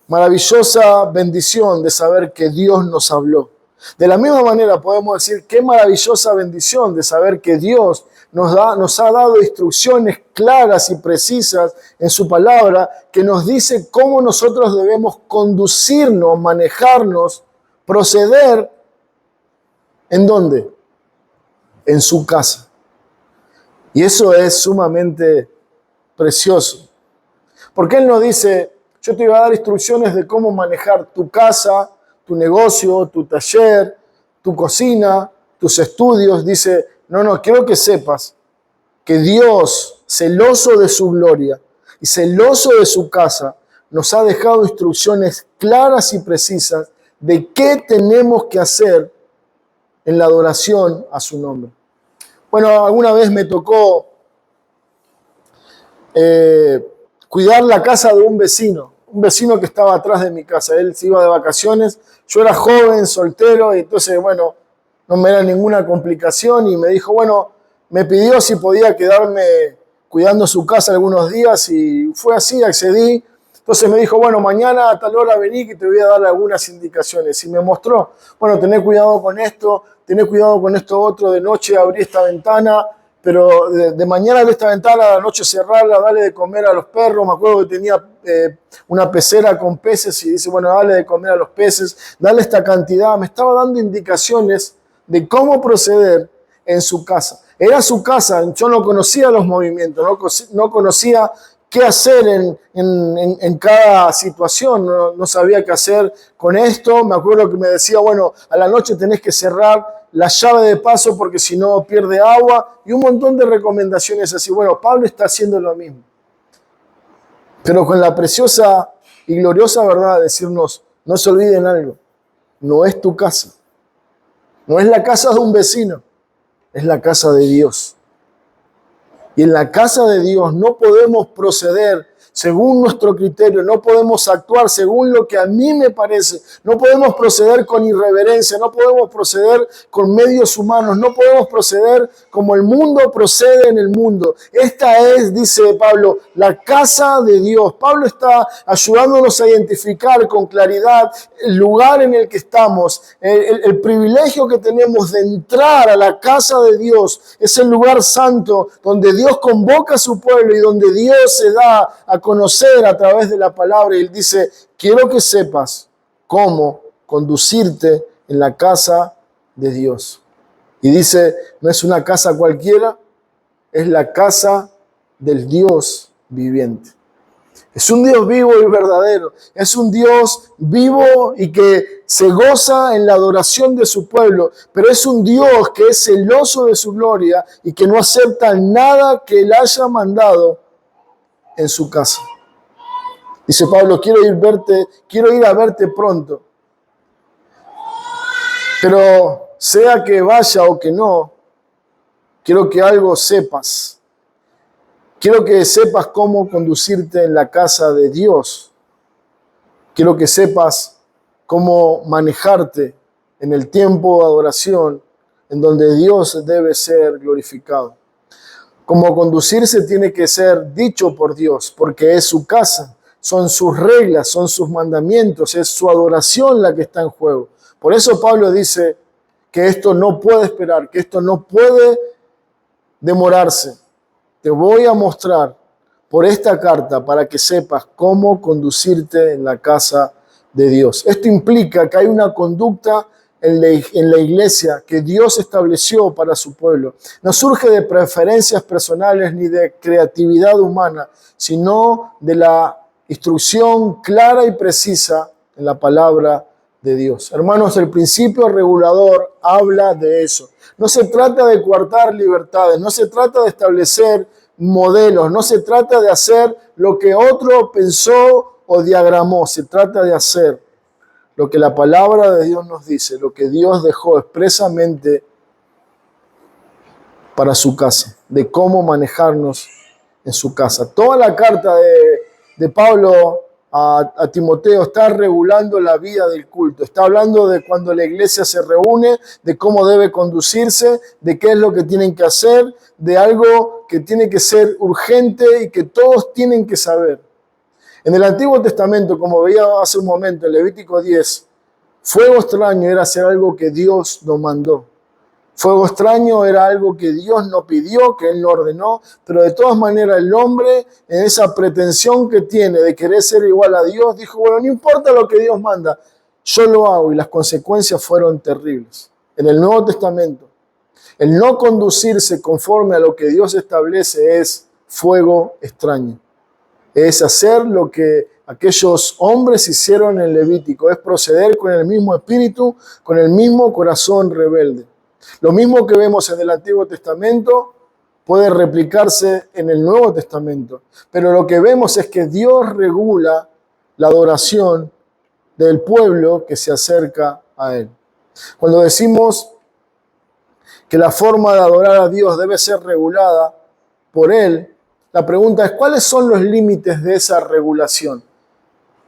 maravillosa bendición de saber que Dios nos habló. De la misma manera podemos decir qué maravillosa bendición de saber que Dios nos ha dado instrucciones claras y precisas en su palabra que nos dice cómo nosotros debemos conducirnos, manejarnos, proceder. ¿En dónde? En su casa. Y eso es sumamente precioso. Porque Él nos dice, yo te voy a dar instrucciones de cómo manejar tu casa, tu negocio, tu taller, tu cocina, tus estudios. Dice, no, quiero que sepas que Dios, celoso de su gloria y celoso de su casa, nos ha dejado instrucciones claras y precisas de qué tenemos que hacer en la adoración a su nombre. Bueno, alguna vez me tocó cuidar la casa de un vecino que estaba atrás de mi casa. Él se iba de vacaciones, yo era joven, soltero, y entonces, bueno, no me era ninguna complicación y me dijo, bueno, me pidió si podía quedarme cuidando su casa algunos días y fue así, accedí. Entonces me dijo, bueno, mañana a tal hora vení que te voy a dar algunas indicaciones. Y me mostró, bueno, tené cuidado con esto otro, de noche abrí esta ventana, pero de mañana abrí esta ventana, a la noche cerrarla, dale de comer a los perros. Me acuerdo que tenía una pecera con peces y dice, bueno, dale de comer a los peces, dale esta cantidad. Me estaba dando indicaciones de cómo proceder en su casa. Era su casa, yo no conocía los movimientos, no conocía qué hacer en cada situación, no sabía qué hacer con esto. Me acuerdo que me decía, bueno, a la noche tenés que cerrar la llave de paso porque si no pierde agua, y un montón de recomendaciones así. Bueno, Pablo está haciendo lo mismo, pero con la preciosa y gloriosa verdad de decirnos, no se olviden algo, no es tu casa, No es la casa de un vecino, es la casa de Dios. Y en la casa de Dios no podemos proceder según nuestro criterio, no podemos actuar según lo que a mí me parece, no podemos proceder con irreverencia, no podemos proceder con medios humanos, no podemos proceder como el mundo procede en el mundo. Esta es, dice Pablo, la casa de Dios. Pablo está ayudándonos a identificar con claridad el lugar en el que estamos, el privilegio que tenemos de entrar a la casa de Dios. Es el lugar santo donde Dios convoca a su pueblo y donde Dios se da a conocer a través de la palabra. Y él dice, quiero que sepas cómo conducirte en la casa de Dios. Y dice, no es una casa cualquiera, es la casa del Dios viviente. Es un Dios vivo y verdadero. Es un Dios vivo y que se goza en la adoración de su pueblo. Pero es un Dios que es celoso de su gloria y que no acepta nada que Él haya mandado en su casa. Dice Pablo, quiero ir a verte pronto. Pero sea que vaya o que no, quiero que algo sepas. Quiero que sepas cómo conducirte en la casa de Dios. Quiero que sepas cómo manejarte en el tiempo de adoración en donde Dios debe ser glorificado. Cómo conducirse tiene que ser dicho por Dios, porque es su casa, son sus reglas, son sus mandamientos, es su adoración la que está en juego. Por eso Pablo dice que esto no puede esperar, que esto no puede demorarse. Te voy a mostrar por esta carta para que sepas cómo conducirte en la casa de Dios. Esto implica que hay una conducta en la iglesia que Dios estableció para su pueblo. No surge de preferencias personales ni de creatividad humana, sino de la instrucción clara y precisa en la palabra de Dios. Hermanos, el principio regulador habla de eso. No se trata de coartar libertades, no se trata de establecer modelos, no se trata de hacer lo que otro pensó o diagramó, se trata de hacer lo que la palabra de Dios nos dice, lo que Dios dejó expresamente para su casa, de cómo manejarnos en su casa. Toda la carta de Pablo a Timoteo está regulando la vida del culto, está hablando de cuando la iglesia se reúne, de cómo debe conducirse, de qué es lo que tienen que hacer, de algo que tiene que ser urgente y que todos tienen que saber. En el Antiguo Testamento, como veía hace un momento en Levítico 10, fuego extraño era hacer algo que Dios nos mandó. Fuego extraño era algo que Dios no pidió, que Él no ordenó, pero de todas maneras el hombre, en esa pretensión que tiene de querer ser igual a Dios, dijo, bueno, no importa lo que Dios manda, yo lo hago, y las consecuencias fueron terribles. En el Nuevo Testamento, el no conducirse conforme a lo que Dios establece es fuego extraño. Es hacer lo que aquellos hombres hicieron en Levítico, es proceder con el mismo espíritu, con el mismo corazón rebelde. Lo mismo que vemos en el Antiguo Testamento puede replicarse en el Nuevo Testamento, pero lo que vemos es que Dios regula la adoración del pueblo que se acerca a Él. Cuando decimos que la forma de adorar a Dios debe ser regulada por Él, la pregunta es, ¿cuáles son los límites de esa regulación?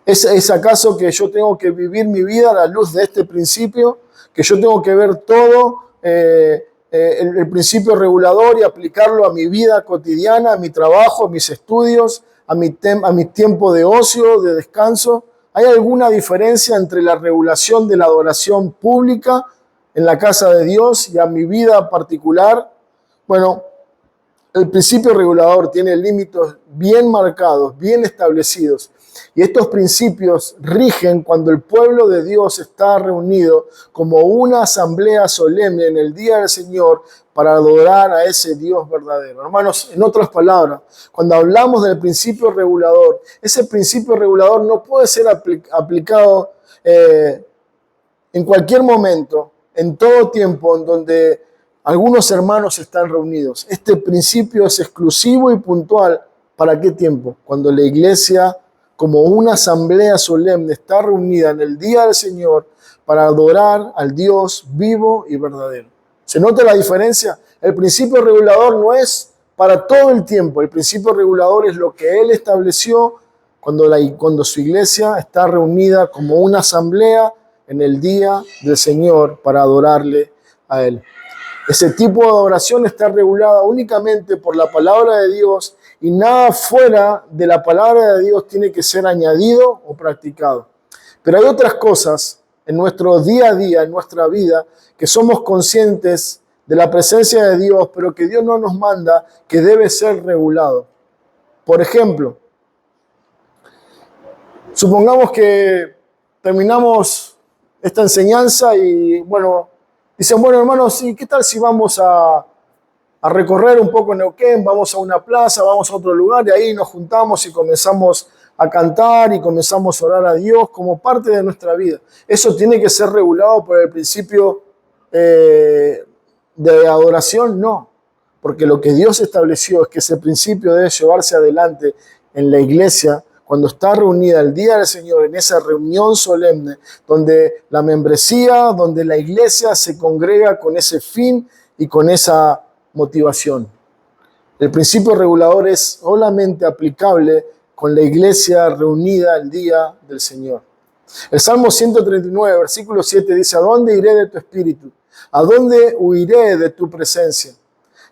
¿Es acaso que yo tengo que vivir mi vida a la luz de este principio? ¿Que yo tengo que ver todo el principio regulador y aplicarlo a mi vida cotidiana, a mi trabajo, a mis estudios, a mi tiempo de ocio, de descanso? ¿Hay alguna diferencia entre la regulación de la adoración pública en la casa de Dios y a mi vida particular? Bueno, el principio regulador tiene límites bien marcados, bien establecidos. Y estos principios rigen cuando el pueblo de Dios está reunido como una asamblea solemne en el día del Señor para adorar a ese Dios verdadero. Hermanos, en otras palabras, cuando hablamos del principio regulador, ese principio regulador no puede ser aplicado en cualquier momento, en todo tiempo, en donde algunos hermanos están reunidos. Este principio es exclusivo y puntual. ¿Para qué tiempo? Cuando la iglesia como una asamblea solemne, está reunida en el día del Señor para adorar al Dios vivo y verdadero. ¿Se nota la diferencia? El principio regulador no es para todo el tiempo. El principio regulador es lo que Él estableció cuando su iglesia está reunida como una asamblea en el día del Señor para adorarle a Él. Ese tipo de adoración está regulada únicamente por la palabra de Dios y nada fuera de la palabra de Dios tiene que ser añadido o practicado. Pero hay otras cosas en nuestro día a día, en nuestra vida, que somos conscientes de la presencia de Dios, pero que Dios no nos manda, que debe ser regulado. Por ejemplo, supongamos que terminamos esta enseñanza y, bueno, dicen, bueno, hermanos, ¿y qué tal si vamos a recorrer un poco Neuquén? Vamos a una plaza, vamos a otro lugar y ahí nos juntamos y comenzamos a cantar y comenzamos a orar a Dios como parte de nuestra vida. Eso tiene que ser regulado por el principio de adoración, no. Porque lo que Dios estableció es que ese principio debe llevarse adelante en la iglesia cuando está reunida el día del Señor, en esa reunión solemne, donde la membresía, donde la iglesia se congrega con ese fin y con esa motivación. El principio regulador es solamente aplicable con la iglesia reunida el día del Señor. El Salmo 139, versículo 7 dice, ¿a dónde iré de tu espíritu? ¿A dónde huiré de tu presencia?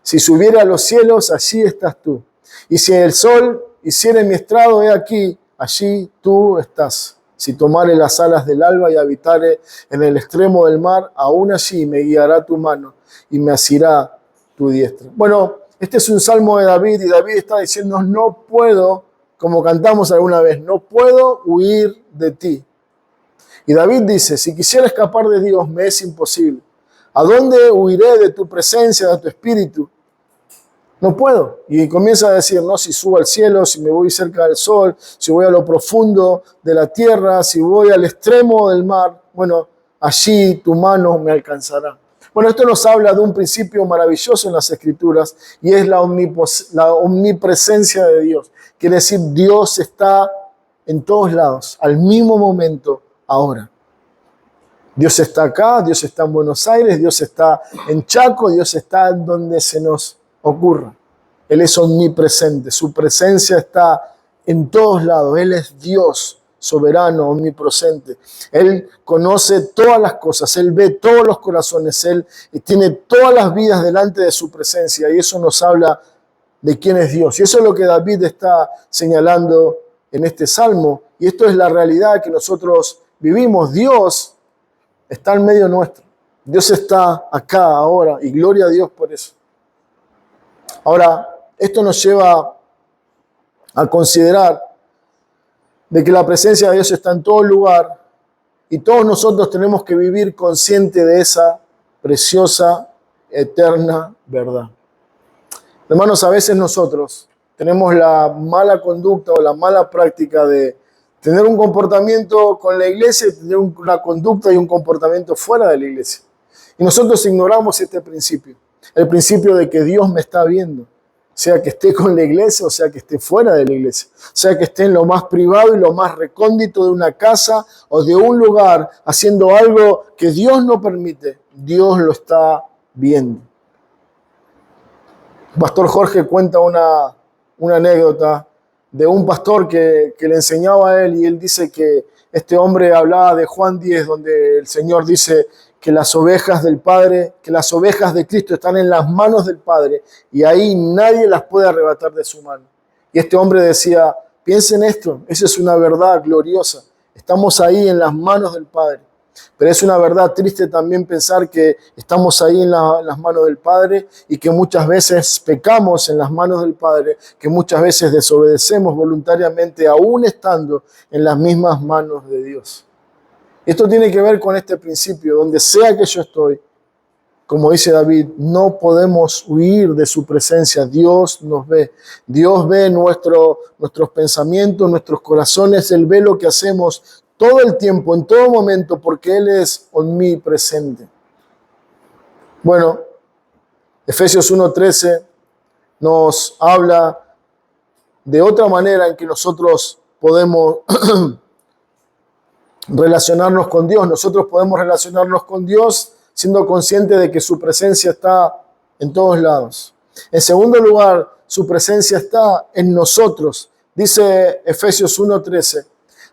Si subiera a los cielos, allí estás tú. Y si el sol hiciere mi estrado, he aquí, allí tú estás. Si tomare las alas del alba y habitare en el extremo del mar, aún allí me guiará tu mano y me asirá tu diestra. Bueno, este es un salmo de David y David está diciendo, no puedo, como cantamos alguna vez, no puedo huir de ti. Y David dice, si quisiera escapar de Dios, me es imposible. ¿A dónde huiré de tu presencia, de tu espíritu? No puedo. Y comienza a decir, no, si subo al cielo, si me voy cerca del sol, si voy a lo profundo de la tierra, si voy al extremo del mar, bueno, allí tu mano me alcanzará. Bueno, esto nos habla de un principio maravilloso en las Escrituras y es la omnipresencia de Dios. Quiere decir, Dios está en todos lados, al mismo momento, ahora. Dios está acá, Dios está en Buenos Aires, Dios está en Chaco, Dios está en donde se nos ocurra. Él es omnipresente, su presencia está en todos lados. Él es Dios soberano, omnipresente. Él conoce todas las cosas, Él ve todos los corazones, Él tiene todas las vidas delante de su presencia y eso nos habla de quién es Dios. Y eso es lo que David está señalando en este salmo y esto es la realidad que nosotros vivimos. Dios está en medio nuestro. Dios está acá ahora y gloria a Dios por eso. Ahora, esto nos lleva a considerar de que la presencia de Dios está en todo lugar y todos nosotros tenemos que vivir consciente de esa preciosa, eterna verdad. Hermanos, a veces nosotros tenemos la mala conducta o la mala práctica de tener un comportamiento con la iglesia y tener una conducta y un comportamiento fuera de la iglesia. Y nosotros ignoramos este principio, el principio de que Dios me está viendo, sea que esté con la iglesia o sea que esté fuera de la iglesia, sea que esté en lo más privado y lo más recóndito de una casa o de un lugar haciendo algo que Dios no permite, Dios lo está viendo. Pastor Jorge cuenta una anécdota de un pastor que le enseñaba a él y él dice que este hombre hablaba de Juan 10, donde el Señor dice que las ovejas del Padre, que las ovejas de Cristo están en las manos del Padre y ahí nadie las puede arrebatar de su mano. Y este hombre decía, piensen esto, esa es una verdad gloriosa, estamos ahí en las manos del Padre. Pero es una verdad triste también pensar que estamos ahí en las manos del Padre y que muchas veces pecamos en las manos del Padre, que muchas veces desobedecemos voluntariamente aún estando en las mismas manos de Dios. Esto tiene que ver con este principio, donde sea que yo estoy, como dice David, no podemos huir de su presencia. Dios nos ve. Dios ve nuestros pensamientos, nuestros corazones. Él ve lo que hacemos todo el tiempo, en todo momento, porque Él es omnipresente. Bueno, Efesios 1:13 nos habla de otra manera en que nosotros podemos relacionarnos con Dios. Nosotros podemos relacionarnos con Dios siendo conscientes de que su presencia está en todos lados. En segundo lugar, su presencia está en nosotros. Dice Efesios 1:13,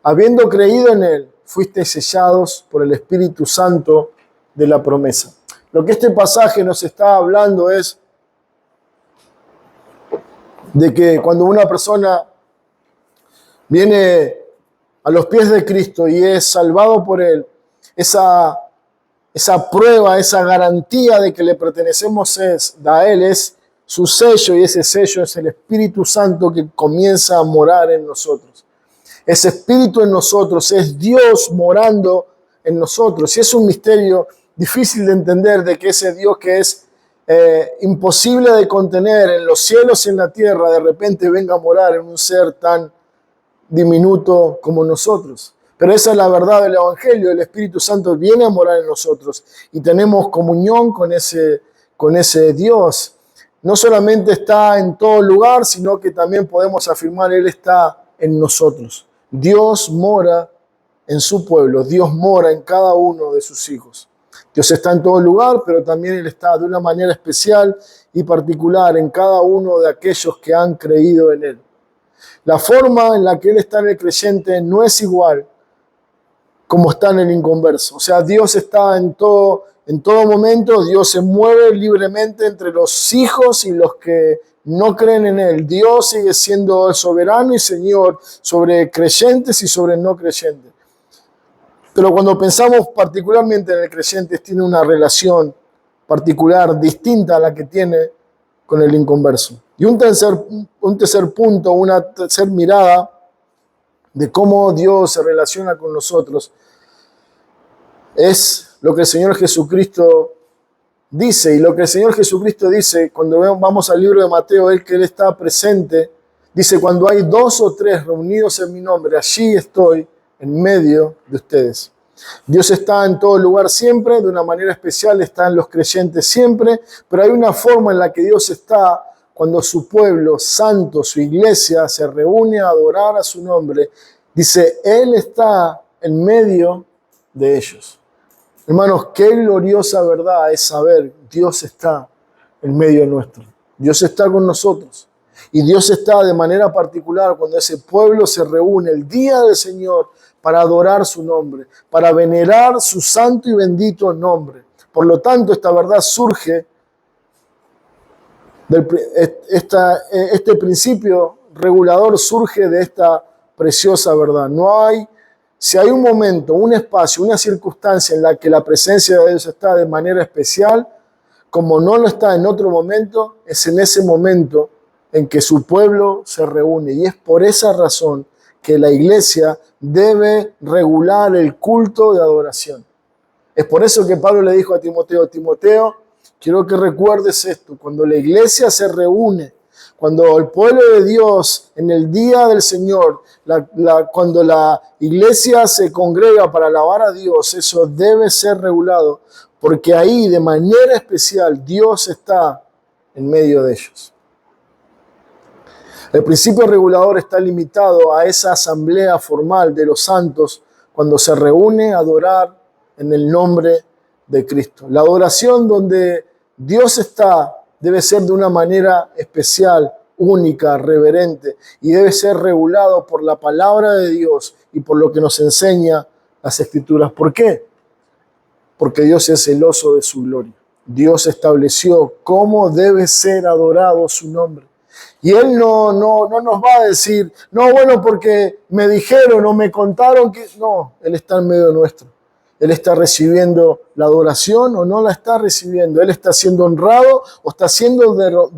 habiendo creído en Él, fuisteis sellados por el Espíritu Santo de la promesa. Lo que este pasaje nos está hablando es de que cuando una persona viene a los pies de Cristo y es salvado por Él, esa prueba, esa garantía de que le pertenecemos a Él es su sello, y ese sello es el Espíritu Santo que comienza a morar en nosotros. Ese Espíritu en nosotros es Dios morando en nosotros. Y es un misterio difícil de entender, de que ese Dios que es imposible de contener en los cielos y en la tierra, de repente venga a morar en un ser tan diminuto como nosotros. Pero esa es la verdad del Evangelio. El Espíritu Santo viene a morar en nosotros y tenemos comunión con ese Dios. No solamente está en todo lugar, sino que también podemos afirmar Él está en nosotros. Dios mora en su pueblo, Dios mora en cada uno de sus hijos. Dios está en todo lugar, pero también Él está de una manera especial y particular en cada uno de aquellos que han creído en Él. La forma en la que Él está en el creyente no es igual como está en el inconverso. O sea, Dios está en todo momento, Dios se mueve libremente entre los hijos y los que no creen en Él. Dios sigue siendo el soberano y Señor sobre creyentes y sobre no creyentes. Pero cuando pensamos particularmente en el creyente, tiene una relación particular, distinta a la que tiene con el inconverso. Y un tercer punto, una tercera mirada de cómo Dios se relaciona con nosotros, es lo que el Señor Jesucristo dice. Y lo que el Señor Jesucristo dice, cuando vamos al libro de Mateo, que Él está presente, dice, cuando hay 2 o 3 reunidos en mi nombre, allí estoy en medio de ustedes. Dios está en todo lugar siempre, de una manera especial está en los creyentes siempre, pero hay una forma en la que Dios está cuando su pueblo santo, su iglesia, se reúne a adorar a su nombre. Dice, Él está en medio de ellos. Hermanos, qué gloriosa verdad es saber Dios está en medio nuestro. Dios está con nosotros. Y Dios está de manera particular cuando ese pueblo se reúne el día del Señor para adorar su nombre, para venerar su santo y bendito nombre. Por lo tanto, esta verdad surge, este principio regulador surge de esta preciosa verdad. Si hay un momento, un espacio, una circunstancia en la que la presencia de Dios está de manera especial, como no lo está en otro momento, es en ese momento en que su pueblo se reúne. Y es por esa razón que la iglesia debe regular el culto de adoración. Es por eso que Pablo le dijo a Timoteo, quiero que recuerdes esto, cuando la iglesia se reúne, cuando el pueblo de Dios en el día del Señor, cuando la iglesia se congrega para alabar a Dios, eso debe ser regulado, porque ahí de manera especial Dios está en medio de ellos. El principio regulador está limitado a esa asamblea formal de los santos cuando se reúne a adorar en el nombre de Cristo. La adoración donde Dios está debe ser de una manera especial, única, reverente, y debe ser regulado por la palabra de Dios y por lo que nos enseña las Escrituras. ¿Por qué? Porque Dios es celoso de su gloria. Dios estableció cómo debe ser adorado su nombre. Y Él no nos va a decir, no, bueno, porque me dijeron o me contaron que... No, Él está en medio nuestro. Él está recibiendo la adoración o no la está recibiendo. Él está siendo honrado o está siendo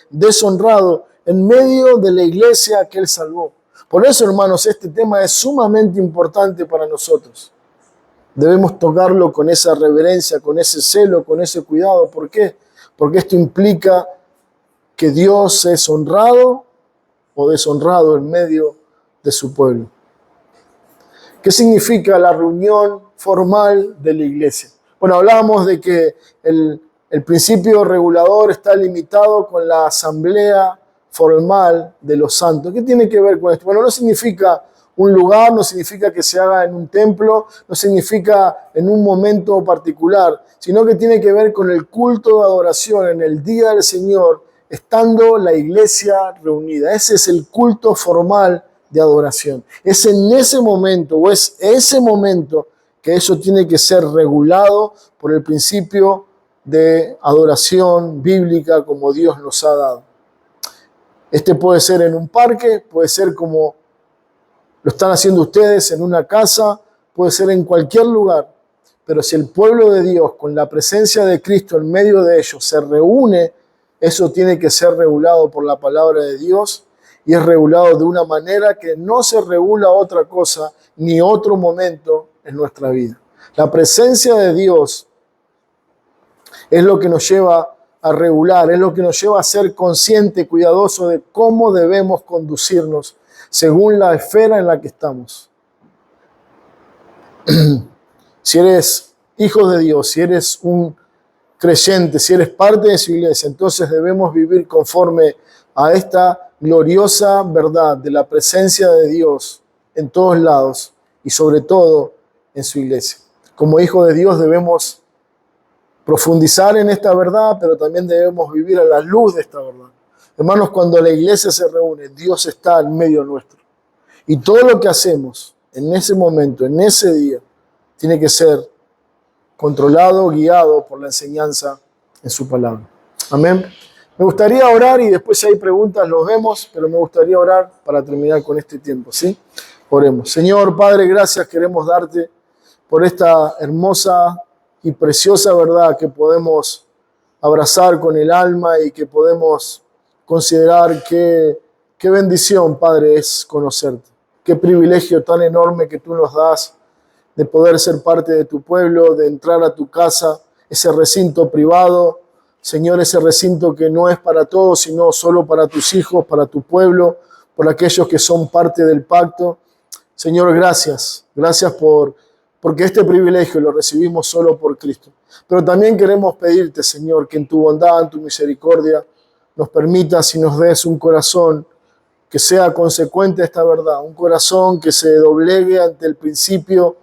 deshonrado en medio de la iglesia que Él salvó. Por eso, hermanos, este tema es sumamente importante para nosotros. Debemos tocarlo con esa reverencia, con ese celo, con ese cuidado. ¿Por qué? Porque esto implica que Dios es honrado o deshonrado en medio de su pueblo. ¿Qué significa la reunión formal de la iglesia? Bueno, hablábamos de que el principio regulador está limitado con la asamblea formal de los santos. ¿Qué tiene que ver con esto? Bueno, no significa un lugar, no significa que se haga en un templo, no significa en un momento particular, sino que tiene que ver con el culto de adoración en el día del Señor, estando la iglesia reunida. Ese es el culto formal de adoración. Es en ese momento, o es ese momento, que eso tiene que ser regulado por el principio de adoración bíblica como Dios nos ha dado. Este puede ser en un parque, puede ser como lo están haciendo ustedes en una casa, puede ser en cualquier lugar. Pero si el pueblo de Dios, con la presencia de Cristo en medio de ellos, se reúne, eso tiene que ser regulado por la palabra de Dios y es regulado de una manera que no se regula otra cosa ni otro momento en nuestra vida. La presencia de Dios es lo que nos lleva a regular, es lo que nos lleva a ser consciente, cuidadoso de cómo debemos conducirnos según la esfera en la que estamos. Si eres hijo de Dios, si eres un creyente, si eres parte de su iglesia, entonces debemos vivir conforme a esta gloriosa verdad de la presencia de Dios en todos lados y sobre todo en su iglesia. Como hijos de Dios debemos profundizar en esta verdad, pero también debemos vivir a la luz de esta verdad. Hermanos, cuando la iglesia se reúne, Dios está en medio nuestro. Y todo lo que hacemos en ese momento, en ese día, tiene que ser controlado, guiado por la enseñanza en su palabra. Amén. Me gustaría orar y después si hay preguntas los vemos, pero me gustaría orar para terminar con este tiempo, ¿sí? Oremos. Señor, Padre, gracias queremos darte por esta hermosa y preciosa verdad que podemos abrazar con el alma y que podemos considerar qué bendición, Padre, es conocerte. Qué privilegio tan enorme que tú nos das de poder ser parte de tu pueblo, de entrar a tu casa, ese recinto privado, Señor, ese recinto que no es para todos, sino solo para tus hijos, para tu pueblo, por aquellos que son parte del pacto. Señor, gracias. Gracias porque este privilegio lo recibimos solo por Cristo. Pero también queremos pedirte, Señor, que en tu bondad, en tu misericordia, nos permitas y nos des un corazón que sea consecuente a esta verdad, un corazón que se doblegue ante el principio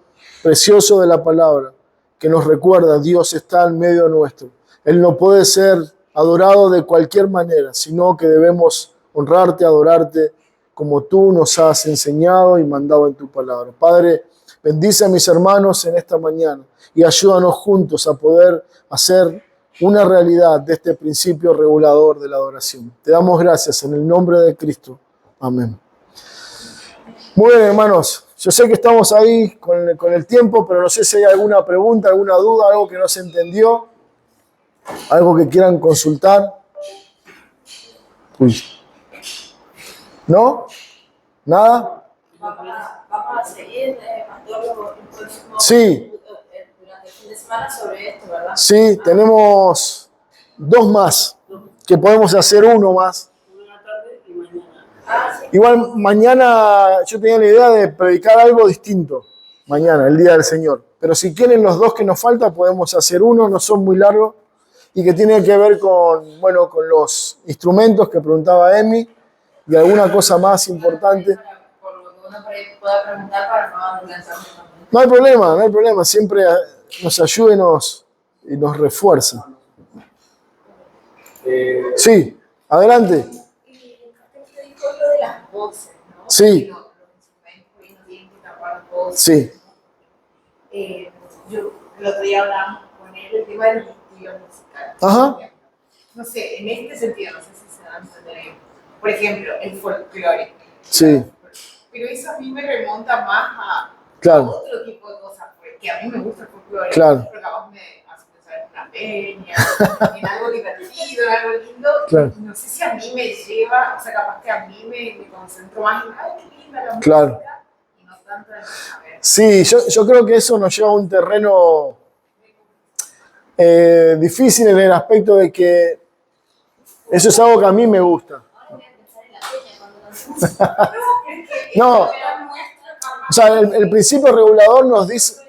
precioso de la palabra, que nos recuerda, Dios está en medio nuestro. Él no puede ser adorado de cualquier manera, sino que debemos honrarte, adorarte, como tú nos has enseñado y mandado en tu palabra. Padre, bendice a mis hermanos en esta mañana y ayúdanos juntos a poder hacer una realidad de este principio regulador de la adoración. Te damos gracias en el nombre de Cristo. Amén. Muy bien, hermanos. Yo sé que estamos ahí con el tiempo, pero no sé si hay alguna pregunta, alguna duda, algo que no se entendió, algo que quieran consultar. Uy. ¿No? ¿Nada? Vamos a seguir, Pastor, el próximo, Sí. durante el fin de semana sobre esto, ¿verdad? Sí, tenemos 2 más, que podemos hacer uno más. Sí. Igual mañana yo tenía la idea de predicar algo distinto, mañana, el Día del Señor. Pero si quieren los 2 que nos falta, podemos hacer uno, no son muy largos, y que tiene que ver con, bueno, con los instrumentos que preguntaba Emi, y alguna cosa más importante. Por lo que uno pueda preguntar para no adelantarme también. No hay problema, siempre nos ayuda y nos refuerza. Sí, adelante. Usted dijo lo de las voces, ¿no? Sí. Los instrumentos hoy no tienen que tapar voces. Sí. Yo el otro día hablábamos con él el tema de los estilos musicales. Ajá. No sé, en este sentido, no sé si se dan a entender. Por ejemplo, el folclore. Sí. Pero eso a mí me remonta más a Claro. otro tipo de cosas, porque a mí me gusta el folclore, Claro. pero capaz me hace pensar en una peña, en algo divertido, en algo lindo. Claro. No sé si a mí me lleva, o sea, capaz que a mí me concentro más en, ay, qué linda la Claro. música, y no tanto en, a ver. Sí, yo creo que eso nos lleva a un terreno difícil en el aspecto de que eso es algo que a mí me gusta. Ahora voy a pensar en la peña cuando cantamos. No, o sea, el principio regulador nos dice...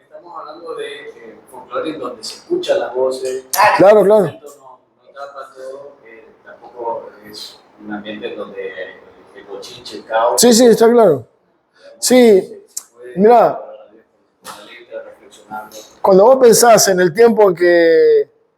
Estamos hablando de folclore en donde se escuchan las voces. Claro, claro. No tapa todo, tampoco es un ambiente en donde el bochinche, el caos. Sí, está claro. Sí, mirá, con la letra, reflexionando. cuando vos pensás en el tiempo en que